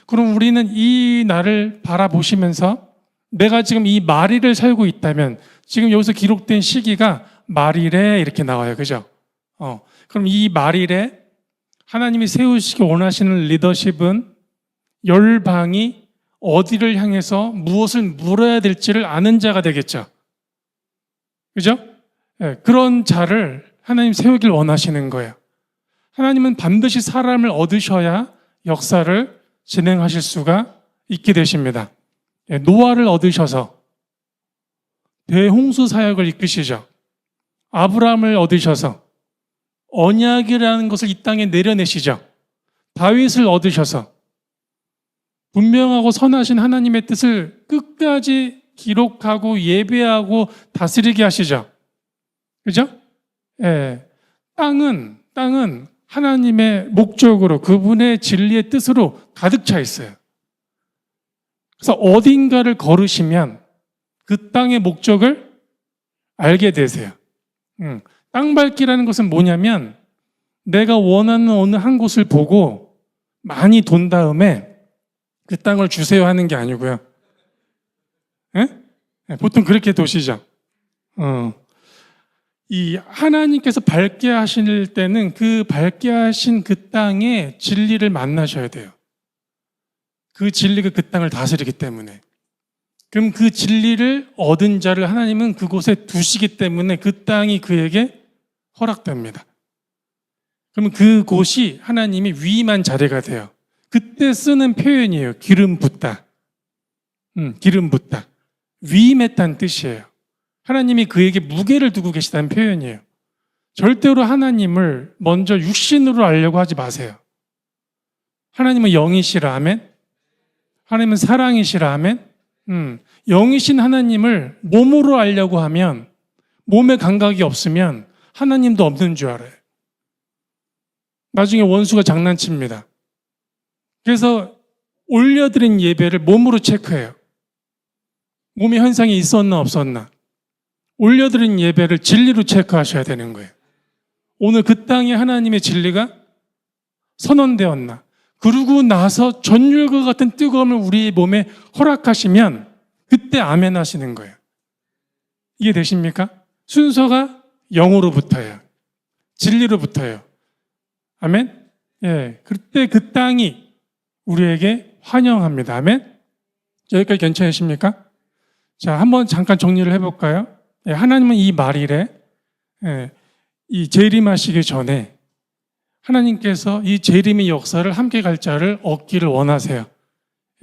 그럼 우리는 이 날을 바라보시면서 내가 지금 이 말일을 살고 있다면 지금 여기서 기록된 시기가 말일에 이렇게 나와요. 그죠? 그럼 이 말일에 하나님이 세우시기 원하시는 리더십은 열방이 어디를 향해서 무엇을 물어야 될지를 아는 자가 되겠죠. 그죠? 그런 자를 하나님 세우길 원하시는 거예요. 하나님은 반드시 사람을 얻으셔야 역사를 진행하실 수가 있게 되십니다. 노아를 얻으셔서 대홍수 사역을 이끄시죠. 아브라함을 얻으셔서 언약이라는 것을 이 땅에 내려내시죠. 다윗을 얻으셔서 분명하고 선하신 하나님의 뜻을 끝까지 기록하고 예배하고 다스리게 하시죠. 그죠? 땅은 하나님의 목적으로 그분의 진리의 뜻으로 가득 차 있어요. 그래서 어딘가를 걸으시면 그 땅의 목적을 알게 되세요. 땅 밟기라는 것은 뭐냐면 내가 원하는 어느 한 곳을 보고 많이 돈 다음에 그 땅을 주세요 하는 게 아니고요. 보통 그렇게 도시죠. 이 하나님께서 밟게 하실 때는 그 밟게 하신 그 땅의 진리를 만나셔야 돼요. 그 진리가 그 땅을 다스리기 때문에. 그럼 그 진리를 얻은 자를 하나님은 그곳에 두시기 때문에 그 땅이 그에게 허락됩니다. 그러면 그곳이 하나님이 위임한 자리가 돼요. 그때 쓰는 표현이에요. 기름 붓다. 기름 붓다. 위임했다는 뜻이에요. 하나님이 그에게 무게를 두고 계시다는 표현이에요. 절대로 하나님을 먼저 육신으로 알려고 하지 마세요. 하나님은 영이시라, 아멘. 하나님은 사랑이시라, 아멘. 영이신 하나님을 몸으로 알려고 하면 몸에 감각이 없으면 하나님도 없는 줄 알아요. 나중에 원수가 장난칩니다. 그래서 올려드린 예배를 몸으로 체크해요. 몸에 현상이 있었나 없었나. 올려드린 예배를 진리로 체크하셔야 되는 거예요. 오늘 그 땅에 하나님의 진리가 선언되었나. 그러고 나서 전율과 같은 뜨거움을 우리 몸에 허락하시면 그때 아멘 하시는 거예요. 이해되십니까? 순서가 영으로부터예요. 진리로부터예요. 아멘? 예. 그때 그 땅이 우리에게 환영합니다. 아멘? 여기까지 괜찮으십니까? 자, 한번 잠깐 정리를 해볼까요? 예, 하나님은 이 말일에, 예, 이 재림하시기 전에 하나님께서 이 재림의 역사를 함께 갈 자를 얻기를 원하세요.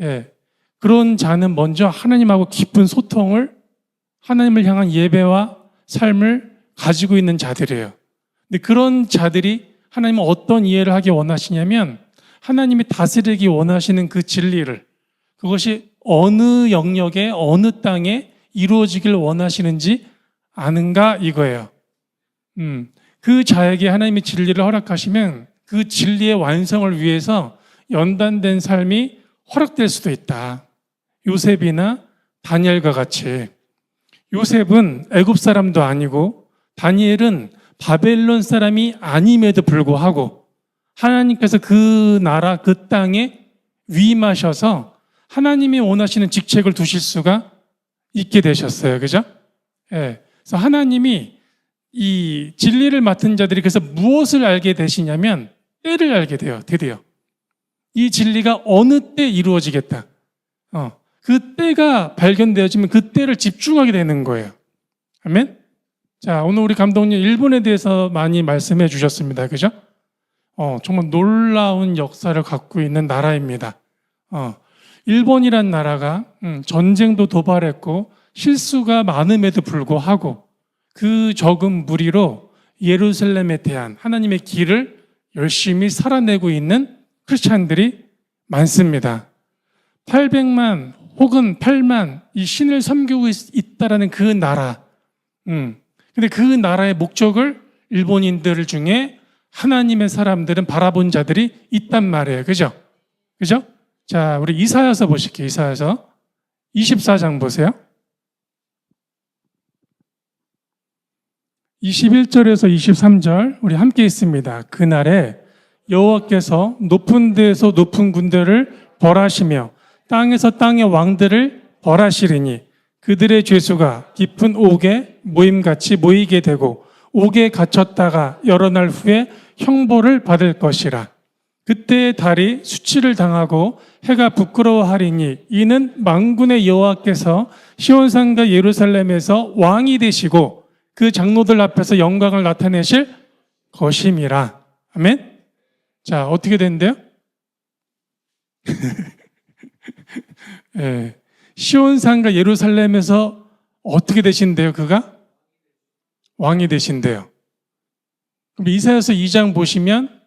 예, 그런 자는 먼저 하나님하고 깊은 소통을, 하나님을 향한 예배와 삶을 가지고 있는 자들이에요. 근데 그런 자들이 하나님은 어떤 이해를 하기 원하시냐면, 하나님이 다스리기 원하시는 그 진리를, 그것이 어느 영역에 어느 땅에 이루어지길 원하시는지 아는가 이거예요. 그 자에게 하나님이 진리를 허락하시면 그 진리의 완성을 위해서 연단된 삶이 허락될 수도 있다. 요셉이나 다니엘과 같이. 요셉은 애굽 사람도 아니고 다니엘은 바벨론 사람이 아님에도 불구하고 하나님께서 그 나라 그 땅에 위임하셔서 하나님이 원하시는 직책을 두실 수가 있게 되셨어요. 그죠? 예. 그래서 하나님이 이 진리를 맡은 자들이 그래서 무엇을 알게 되시냐면 때를 알게 돼요. 드디어. 이 진리가 어느 때 이루어지겠다. 그 때가 발견되어지면 그 때를 집중하게 되는 거예요. 아멘? 자, 오늘 우리 감독님 일본에 대해서 많이 말씀해 주셨습니다. 그죠? 정말 놀라운 역사를 갖고 있는 나라입니다. 일본이란 나라가 전쟁도 도발했고 실수가 많음에도 불구하고 그 적은 무리로 예루살렘에 대한 하나님의 길을 열심히 살아내고 있는 크리스찬들이 많습니다. 800만 혹은 8만 이 신을 섬기고 있다라는 그 나라. 근데 그 나라의 목적을 일본인들 중에 하나님의 사람들은 바라본 자들이 있단 말이에요. 그죠? 그죠? 자, 우리 이사야서 보실게요. 이사야서 24장 보세요. 21절에서 23절 우리 함께 있습니다. 그날에 여호와께서 높은 데에서 높은 군대를 벌하시며 땅에서 땅의 왕들을 벌하시리니 그들의 죄수가 깊은 옥에 모임같이 모이게 되고 옥에 갇혔다가 여러 날 후에 형벌을 받을 것이라. 그때의 달이 수치를 당하고 해가 부끄러워하리니 이는 만군의 여호와께서 시온산과 예루살렘에서 왕이 되시고 그 장로들 앞에서 영광을 나타내실 것임이라. 아멘? 자, 어떻게 된대요? 예, 시온산과 예루살렘에서 어떻게 되신대요? 그가? 왕이 되신대요. 그럼 이사야서 2장 보시면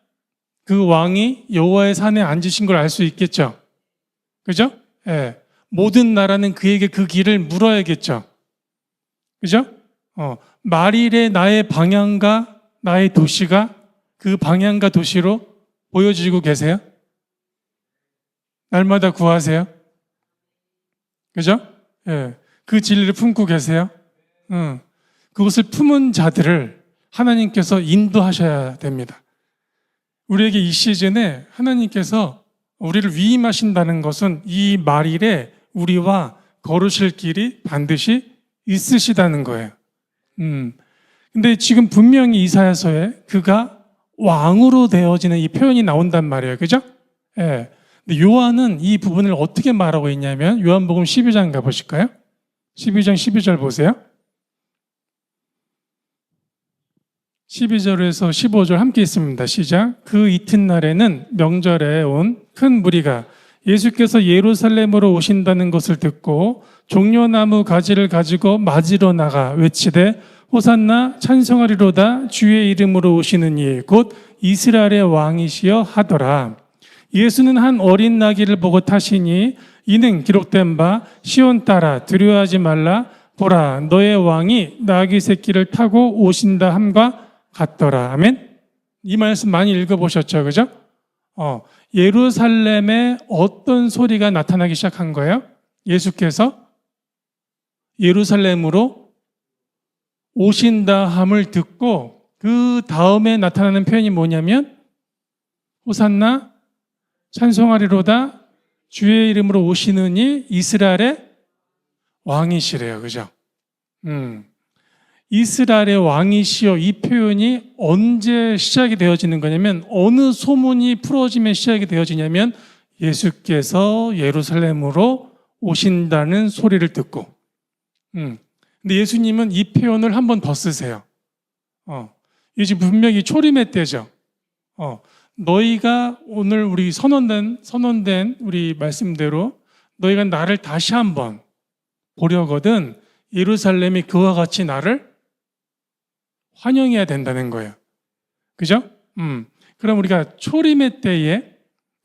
그 왕이 여호와의 산에 앉으신 걸 알 수 있겠죠? 그죠? 예, 모든 나라는 그에게 그 길을 물어야겠죠? 그죠? 말일에 나의 방향과 나의 도시가 그 방향과 도시로 보여지고 계세요? 날마다 구하세요? 그죠? 예. 그 진리를 품고 계세요? 그것을 품은 자들을 하나님께서 인도하셔야 됩니다. 우리에게 이 시즌에 하나님께서 우리를 위임하신다는 것은 이 말일에 우리와 걸으실 길이 반드시 있으시다는 거예요. 근데 지금 분명히 이사야서에 그가 왕으로 되어지는 이 표현이 나온단 말이에요. 그죠? 예. 근데 요한은 이 부분을 어떻게 말하고 있냐면 요한복음 12장 가보실까요? 12장 12절 보세요. 12절에서 15절 함께 있습니다. 시작. 그 이튿날에는 명절에 온 큰 무리가 예수께서 예루살렘으로 오신다는 것을 듣고 종려나무 가지를 가지고 맞으러 나가 외치되 호산나 찬송하리로다 주의 이름으로 오시는 이 곧 이스라엘의 왕이시여 하더라. 예수는 한 어린 나귀를 보고 타시니 이는 기록된 바 시온 딸아 두려워하지 말라 보라 너의 왕이 나귀 새끼를 타고 오신다 함과 같더라. 아멘. 이 말씀 많이 읽어보셨죠, 그죠? 예루살렘에 어떤 소리가 나타나기 시작한 거예요? 예수께서 예루살렘으로 오신다 함을 듣고 그 다음에 나타나는 표현이 뭐냐면 호산나 찬송하리로다 주의 이름으로 오시느니 이스라엘의 왕이시래요. 그죠? 이스라엘의 왕이시여 이 표현이 언제 시작이 되어지는 거냐면 어느 소문이 풀어지면 시작이 되어지냐면 예수께서 예루살렘으로 오신다는 소리를 듣고 근데 예수님은 이 표현을 한 번 더 쓰세요. 이게 지금 분명히 초림의 때죠. 너희가 오늘 우리 선언된 우리 말씀대로 너희가 나를 다시 한번 보려거든 예루살렘이 그와 같이 나를 환영해야 된다는 거예요. 그죠? 그럼 우리가 초림의 때에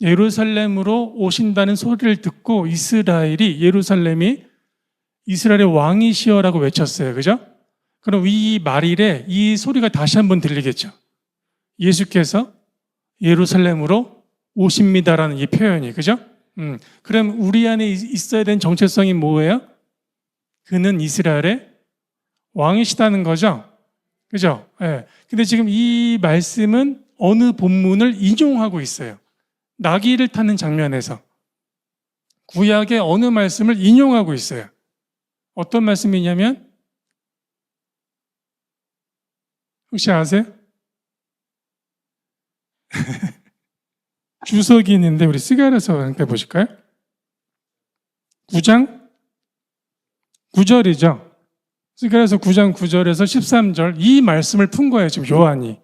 예루살렘으로 오신다는 소리를 듣고 예루살렘이 이스라엘의 왕이시여라고 외쳤어요. 그죠? 그럼 이 말일에 이 소리가 다시 한번 들리겠죠. 예수께서 예루살렘으로 오십니다라는 이 표현이. 그죠? 그럼 우리 안에 있어야 되는 정체성이 뭐예요? 그는 이스라엘의 왕이시다는 거죠. 그죠? 예. 근데 지금 이 말씀은 어느 본문을 인용하고 있어요. 나귀를 타는 장면에서. 구약의 어느 말씀을 인용하고 있어요. 어떤 말씀이냐면, 혹시 아세요? 주석이 있는데 우리 스가랴서 함께 보실까요? 9장 9절이죠. 스가랴서 9장 9절에서 13절 이 말씀을 푼 거예요. 지금 요한이.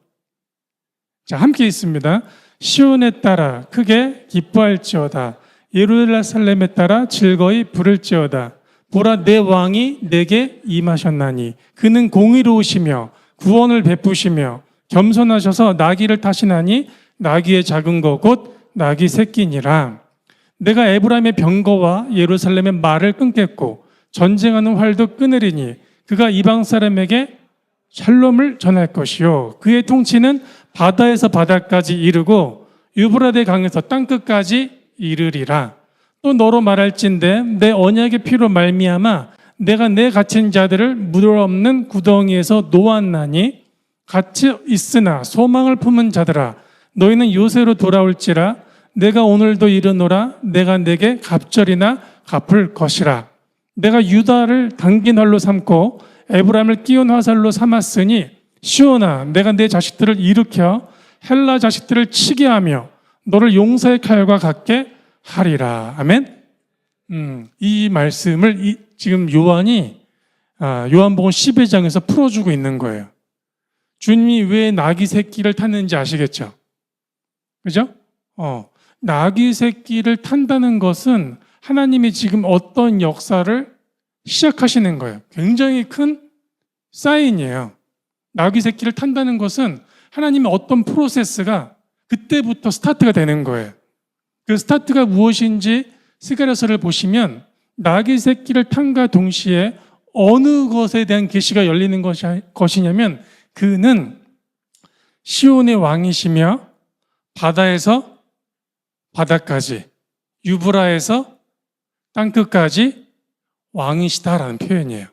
자, 함께 있습니다. 시온에 따라 크게 기뻐할지어다. 예루살렘에 따라 즐거이 부를지어다. 보라 내 왕이 내게 임하셨나니 그는 공의로우시며 구원을 베푸시며 겸손하셔서 나귀를 타시나니 나귀의 작은 거 곧 나귀 새끼니라. 내가 에브라임의 병거와 예루살렘의 말을 끊겠고 전쟁하는 활도 끊으리니 그가 이방 사람에게 샬롬을 전할 것이요 그의 통치는 바다에서 바다까지 이르고 유브라데 강에서 땅끝까지 이르리라. 또 너로 말할진대 내 언약의 피로 말미암아 내가 내 갇힌 자들을 물 없는 구덩이에서 놓았나니 같이 있으나 소망을 품은 자들아 너희는 요새로 돌아올지라 내가 오늘도 이르노라 내가 내게 갑절이나 갚을 것이라. 내가 유다를 당긴 활로 삼고 에브라임을 끼운 화살로 삼았으니 시온아 내가 내 자식들을 일으켜 헬라 자식들을 치게 하며 너를 용사의 칼과 같게 하리라. 아멘. 이 말씀을 지금 요한이 요한복음 12장에서 풀어주고 있는 거예요. 주님이 왜 나귀 새끼를 탔는지 아시겠죠? 그죠? 나귀 새끼를 탄다는 것은 하나님이 지금 어떤 역사를 시작하시는 거예요. 굉장히 큰 사인이에요. 나귀 새끼를 탄다는 것은 하나님의 어떤 프로세스가 그때부터 스타트가 되는 거예요. 그 스타트가 무엇인지 스가랴서를 보시면 나귀 새끼를 탄과 동시에 어느 것에 대한 계시가 열리는 것이냐면 그는 시온의 왕이시며 바다에서 바다까지 유브라에서 땅끝까지 왕이시다라는 표현이에요.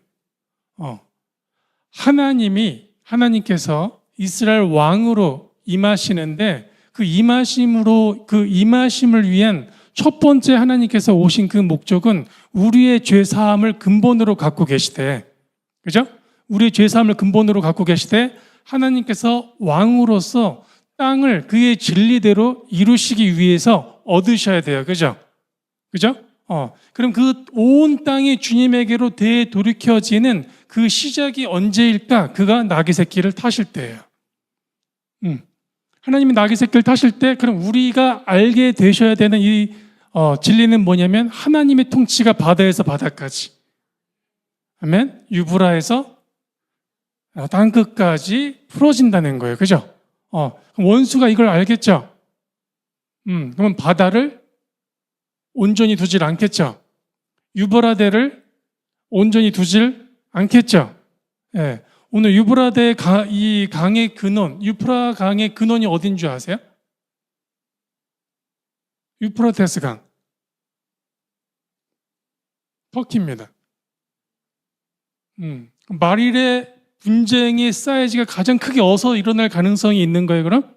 하나님께서 이스라엘 왕으로 임하시는데 그 임하심을 위한 첫 번째 하나님께서 오신 그 목적은 우리의 죄 사함을 근본으로 갖고 계시되, 그죠? 우리의 죄 사함을 근본으로 갖고 계시되 하나님께서 왕으로서 땅을 그의 진리대로 이루시기 위해서 얻으셔야 돼요. 그죠? 그죠? 그럼 그 온 땅이 주님에게로 되돌이켜지는 그 시작이 언제일까? 그가 나귀 새끼를 타실 때예요. 하나님이 나귀 새끼를 타실 때 그럼 우리가 알게 되셔야 되는 이 진리는 뭐냐면 하나님의 통치가 바다에서 바다까지, 아멘, 유브라에서 땅끝까지 풀어진다는 거예요. 그죠? 그럼 원수가 이걸 알겠죠? 그러면 바다를 온전히 두질 않겠죠? 유브라데를 온전히 두질 않겠죠? 예. 오늘 유브라데 이 강의 근원, 유프라 강의 근원이 어딘 줄 아세요? 유프라테스 강. 터키입니다. 말일의 분쟁의 사이즈가 가장 크게 어서 일어날 가능성이 있는 거예요, 그럼?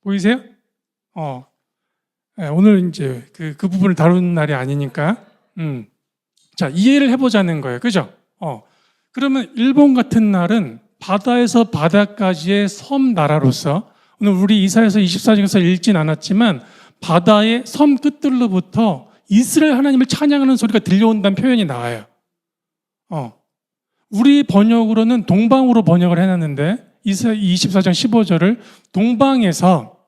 보이세요? 네, 오늘 이제 그 부분을 다루는 날이 아니니까. 자, 이해를 해보자는 거예요. 그죠? 그러면 일본 같은 날은 바다에서 바다까지의 섬 나라로서, 오늘 우리 이사야서 24장에서 읽진 않았지만 바다의 섬 끝들로부터 이스라엘 하나님을 찬양하는 소리가 들려온다는 표현이 나와요. 우리 번역으로는 동방으로 번역을 해놨는데 이사야 24장 15절을 동방에서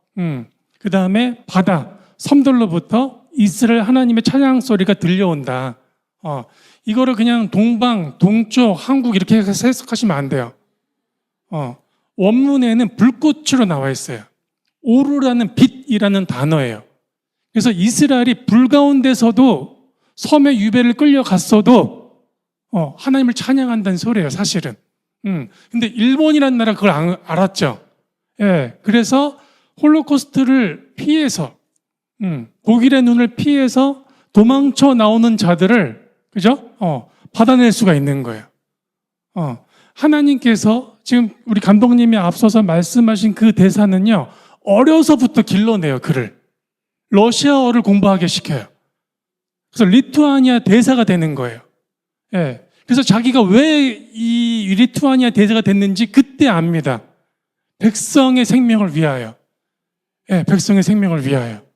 그 다음에 바다, 섬들로부터 이스라엘 하나님의 찬양 소리가 들려온다. 이거를 그냥 동방, 동쪽, 한국 이렇게 해서 해석하시면 안 돼요. 원문에는 불꽃으로 나와 있어요. 오르라는 빛이라는 단어예요. 그래서 이스라엘이 불 가운데서도 섬의 유배를 끌려갔어도 하나님을 찬양한다는 소리예요, 사실은. 근데 일본이라는 나라가 그걸 알았죠. 예, 그래서 홀로코스트를 피해서, 독일의 눈을 피해서 도망쳐 나오는 자들을, 그죠? 받아낼 수가 있는 거예요. 하나님께서 지금 우리 감독님이 앞서서 말씀하신 그 대사는요, 어려서부터 길러내요, 그를. 러시아어를 공부하게 시켜요. 그래서 리투아니아 대사가 되는 거예요. 예. 그래서 자기가 왜 이 리투아니아 대사가 됐는지 그때 압니다. 백성의 생명을 위하여. 예, 백성의 생명을 위하여.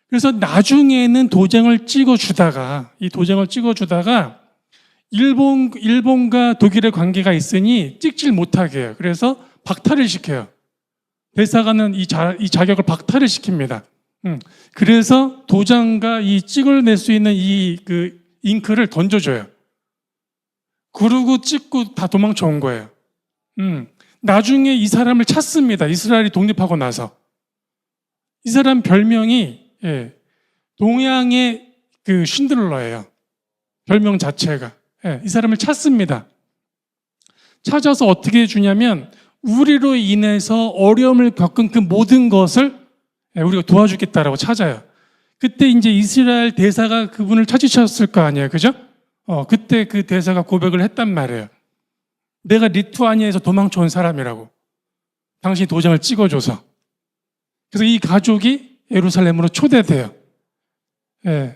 그래서 나중에는 도장을 찍어주다가, 이 도장을 찍어주다가 일본과 독일의 관계가 있으니 찍질 못하게 해요. 그래서 박탈을 시켜요. 대사관은 이 자격을 박탈을 시킵니다. 그래서 도장과 이 찍어낼 수 있는 그 잉크를 던져줘요. 그러고 찍고 다 도망쳐 온 거예요. 나중에 이 사람을 찾습니다. 이스라엘이 독립하고 나서. 이 사람 별명이 동양의 그 쉰들러예요. 별명 자체가. 이 사람을 찾습니다. 찾아서 어떻게 해주냐면 우리로 인해서 어려움을 겪은 그 모든 것을 우리가 도와주겠다라고 찾아요. 그때 이제 이스라엘 대사가 그분을 찾으셨을 거 아니에요. 그죠? 그때 그 대사가 고백을 했단 말이에요. 내가 리투아니아에서 도망쳐 온 사람이라고. 당신이 도장을 찍어줘서. 그래서 이 가족이 예루살렘으로 초대돼요.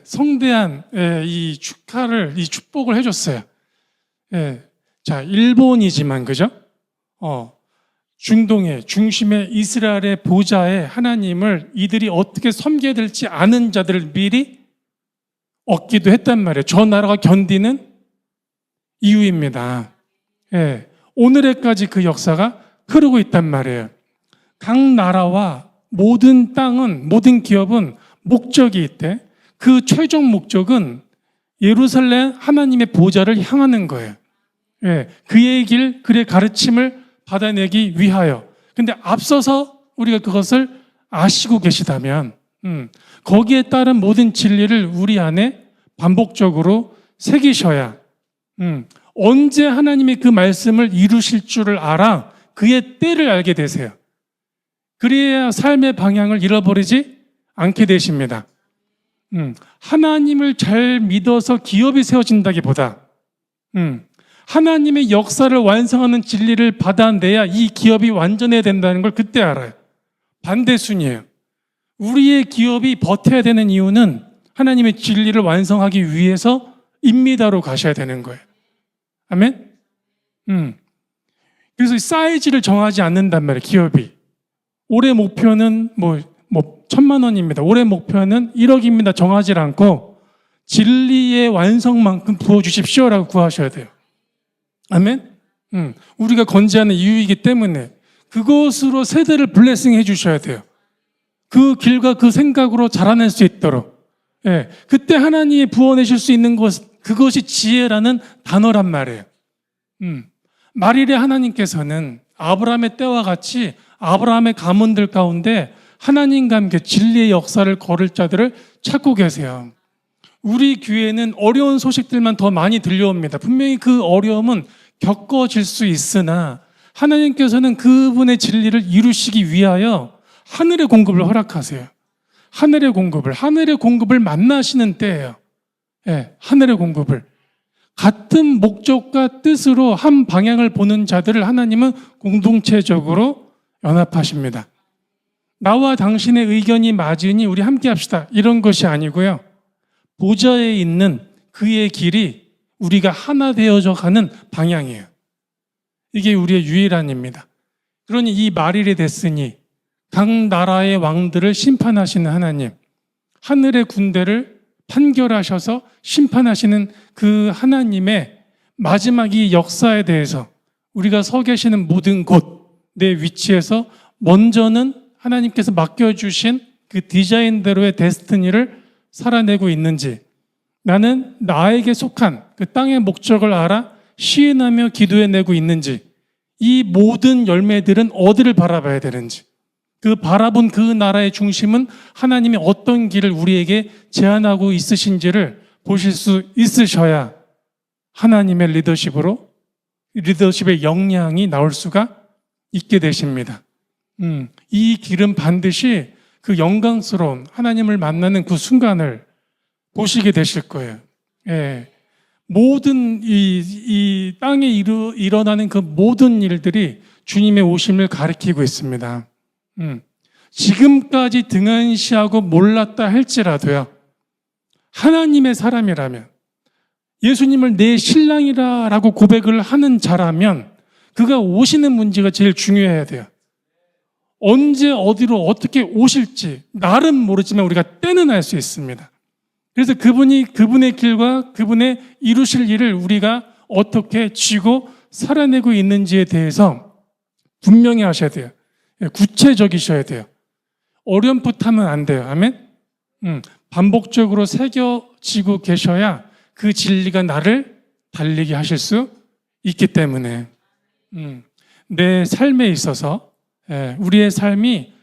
성대한 이 축하를, 이 축복을 해줬어요. 자, 일본이지만, 그죠? 중동의 중심의 이스라엘의 보좌에 하나님을 이들이 어떻게 섬겨야 될지 아는 자들을 미리 얻기도 했단 말이에요. 저 나라가 견디는 이유입니다. 오늘에까지 그 역사가 흐르고 있단 말이에요. 각 나라와 모든 땅은, 모든 기업은 목적이 있대. 그 최종 목적은 예루살렘 하나님의 보좌를 향하는 거예요. 그의 길, 그의 가르침을 받아내기 위하여. 근데 앞서서 우리가 그것을 아시고 계시다면 거기에 따른 모든 진리를 우리 안에 반복적으로 새기셔야 언제 하나님의 그 말씀을 이루실 줄을 알아 그의 때를 알게 되세요. 그래야 삶의 방향을 잃어버리지 않게 되십니다. 하나님을 잘 믿어서 기업이 세워진다기보다 하나님의 역사를 완성하는 진리를 받아내야 이 기업이 완전해야 된다는 걸 그때 알아요. 반대순이에요. 우리의 기업이 버텨야 되는 이유는 하나님의 진리를 완성하기 위해서입니다로 가셔야 되는 거예요. 아멘? 그래서 사이즈를 정하지 않는단 말이에요, 기업이. 올해 목표는 뭐 1,000만 원입니다. 올해 목표는 1억입니다. 정하지 않고 진리의 완성만큼 부어주십시오라고 구하셔야 돼요. 아멘? 우리가 건재하는 이유이기 때문에 그것으로 세대를 블레싱 해주셔야 돼요. 그 길과 그 생각으로 자라날 수 있도록. 그때 하나님이 부어내실 수 있는 것, 그것이 지혜라는 단어란 말이에요. 만일에 하나님께서는 아브라함의 때와 같이 아브라함의 가문들 가운데 하나님과 함께 진리의 역사를 걸을 자들을 찾고 계세요. 우리 교회는 어려운 소식들만 더 많이 들려옵니다. 분명히 그 어려움은 겪어질 수 있으나 하나님께서는 그분의 진리를 이루시기 위하여 하늘의 공급을 허락하세요. 하늘의 공급을 만나시는 때예요. 하늘의 공급을. 같은 목적과 뜻으로 한 방향을 보는 자들을 하나님은 공동체적으로 연합하십니다. 나와 당신의 의견이 맞으니 우리 함께 합시다. 이런 것이 아니고요. 보좌에 있는 그의 길이 우리가 하나 되어져 가는 방향이에요. 이게 우리의 유일한입니다. 그러니 이 말일이 됐으니 각 나라의 왕들을 심판하시는 하나님, 하늘의 군대를 판결하셔서 심판하시는 그 하나님의 마지막 이 역사에 대해서 우리가 서 계시는 모든 곳, 내 위치에서 먼저는 하나님께서 맡겨주신 그 디자인대로의 데스티니를 살아내고 있는지, 나는 나에게 속한 그 땅의 목적을 알아 시인하며 기도해내고 있는지, 이 모든 열매들은 어디를 바라봐야 되는지, 그 바라본 그 나라의 중심은 하나님이 어떤 길을 우리에게 제안하고 있으신지를 보실 수 있으셔야 하나님의 리더십의 역량이 나올 수가 있게 되십니다. 이 길은 반드시 그 영광스러운 하나님을 만나는 그 순간을 보시게 되실 거예요. 예. 모든 이 땅에 일어나는 그 모든 일들이 주님의 오심을 가리키고 있습니다. 지금까지 등한시하고 몰랐다 할지라도요, 하나님의 사람이라면, 예수님을 내 신랑이라고 고백을 하는 자라면 그가 오시는 문제가 제일 중요해야 돼요. 언제 어디로 어떻게 오실지 날은 모르지만 우리가 때는 알 수 있습니다. 그래서 그분의 길과 그분의 이루실 일을 우리가 어떻게 쥐고 살아내고 있는지에 대해서 분명히 하셔야 돼요. 구체적이셔야 돼요. 어렴풋하면 안 돼요. 아멘? 반복적으로 새겨지고 계셔야 그 진리가 나를 달리게 하실 수 있기 때문에 내 삶에 있어서 우리의 삶이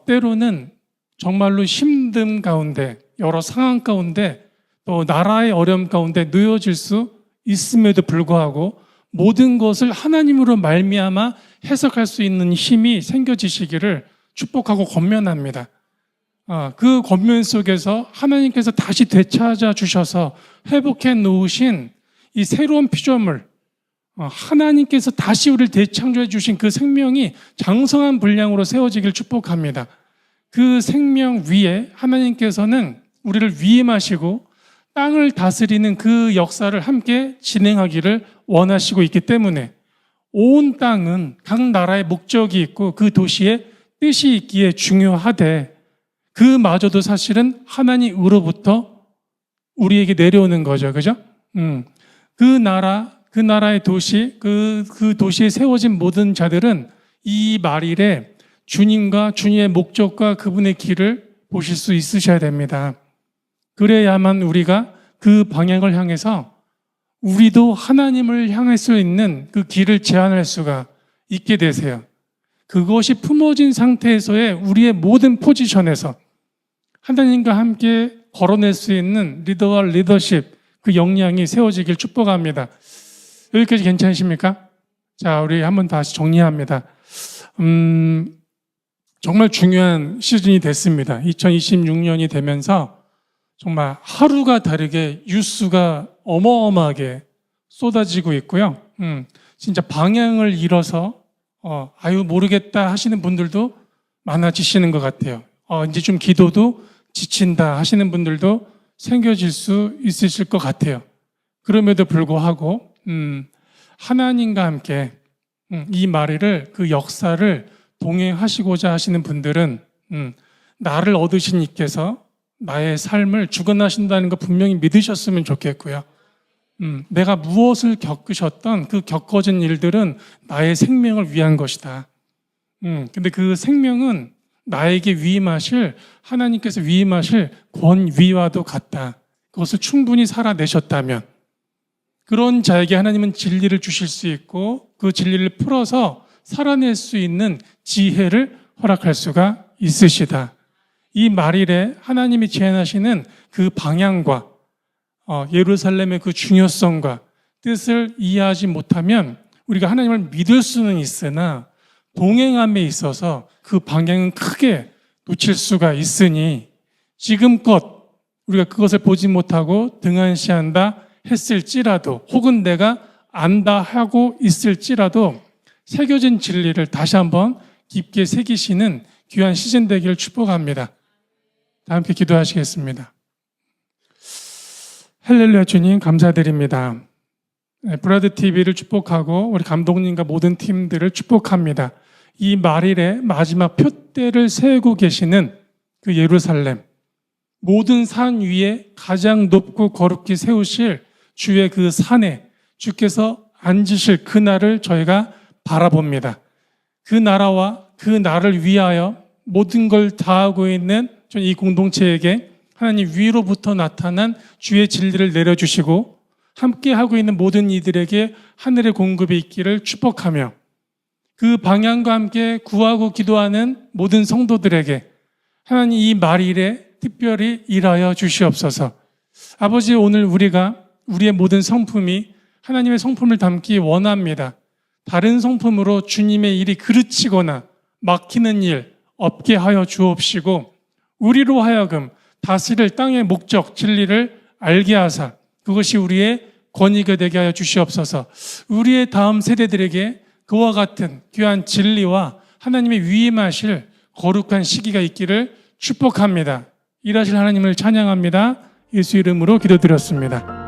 때로는 정말로 힘듦 가운데, 여러 상황 가운데, 또 나라의 어려움 가운데 놓여질 수 있음에도 불구하고 모든 것을 하나님으로 말미암아 해석할 수 있는 힘이 생겨지시기를 축복하고 권면합니다. 그 권면 속에서 하나님께서 다시 되찾아 주셔서 회복해 놓으신 이 새로운 피조물, 하나님께서 다시 우리를 되창조해 주신 그 생명이 장성한 분량으로 세워지길 축복합니다. 그 생명 위에 하나님께서는 우리를 위임하시고 땅을 다스리는 그 역사를 함께 진행하기를 원하시고 있기 때문에 온 땅은 각 나라의 목적이 있고 그 도시에 뜻이 있기에 중요하되, 그마저도 사실은 하나님으로부터 우리에게 내려오는 거죠. 그죠? 그 나라의 도시, 그 도시에 세워진 모든 자들은 이 말일에 주님과 주님의 목적과 그분의 길을 보실 수 있으셔야 됩니다. 그래야만 우리가 그 방향을 향해서 우리도 하나님을 향할 수 있는 그 길을 제안할 수가 있게 되세요. 그것이 품어진 상태에서의 우리의 모든 포지션에서 하나님과 함께 걸어낼 수 있는 리더와 리더십, 그 역량이 세워지길 축복합니다. 여기까지 괜찮으십니까? 자, 우리 한번 다시 정리합니다. 정말 중요한 시즌이 됐습니다. 2026년이 되면서 정말 하루가 다르게 뉴스가 어마어마하게 쏟아지고 있고요. 진짜 방향을 잃어서 모르겠다 하시는 분들도 많아지시는 것 같아요. 이제 좀 기도도 지친다 하시는 분들도 생겨질 수 있으실 것 같아요. 그럼에도 불구하고 하나님과 함께 이 말을, 그 역사를 동행하시고자 하시는 분들은 나를 얻으신 이께서 나의 삶을 주관하신다는 거 분명히 믿으셨으면 좋겠고요. 내가 무엇을 겪으셨던 그 겪어진 일들은 나의 생명을 위한 것이다. 근데 그 생명은 나에게 위임하실, 하나님께서 위임하실 권위와도 같다. 그것을 충분히 살아내셨다면 그런 자에게 하나님은 진리를 주실 수 있고 그 진리를 풀어서 살아낼 수 있는 지혜를 허락할 수가 있으시다. 이 말일에 하나님이 제안하시는 그 방향과 예루살렘의 그 중요성과 뜻을 이해하지 못하면 우리가 하나님을 믿을 수는 있으나 동행함에 있어서 그 방향은 크게 놓칠 수가 있으니 지금껏 우리가 그것을 보지 못하고 등한시한다 했을지라도 혹은 내가 안다 하고 있을지라도 새겨진 진리를 다시 한번 깊게 새기시는 귀한 시즌 되기를 축복합니다. 다 함께 기도하시겠습니다. 할렐루야 주님 감사드립니다. 브라드 TV를 축복하고 우리 감독님과 모든 팀들을 축복합니다. 이 말일에 마지막 표대를 세우고 계시는 그 예루살렘, 모든 산 위에 가장 높고 거룩히 세우실 주의 그 산에 주께서 앉으실 그 날을 저희가 바라봅니다. 그 나라와 그 날을 위하여 모든 걸 다하고 있는 이 공동체에게 하나님 위로부터 나타난 주의 진리를 내려주시고 함께하고 있는 모든 이들에게 하늘의 공급이 있기를 축복하며 그 방향과 함께 구하고 기도하는 모든 성도들에게 하나님 이 말일에 특별히 일하여 주시옵소서. 아버지, 오늘 우리가 우리의 모든 성품이 하나님의 성품을 담기 원합니다. 다른 성품으로 주님의 일이 그르치거나 막히는 일 없게 하여 주옵시고 우리로 하여금 다스릴 땅의 목적, 진리를 알게 하사 그것이 우리의 권위가 되게 하여 주시옵소서. 우리의 다음 세대들에게 그와 같은 귀한 진리와 하나님의 위임하실 거룩한 시기가 있기를 축복합니다. 일하실 하나님을 찬양합니다. 예수 이름으로 기도드렸습니다.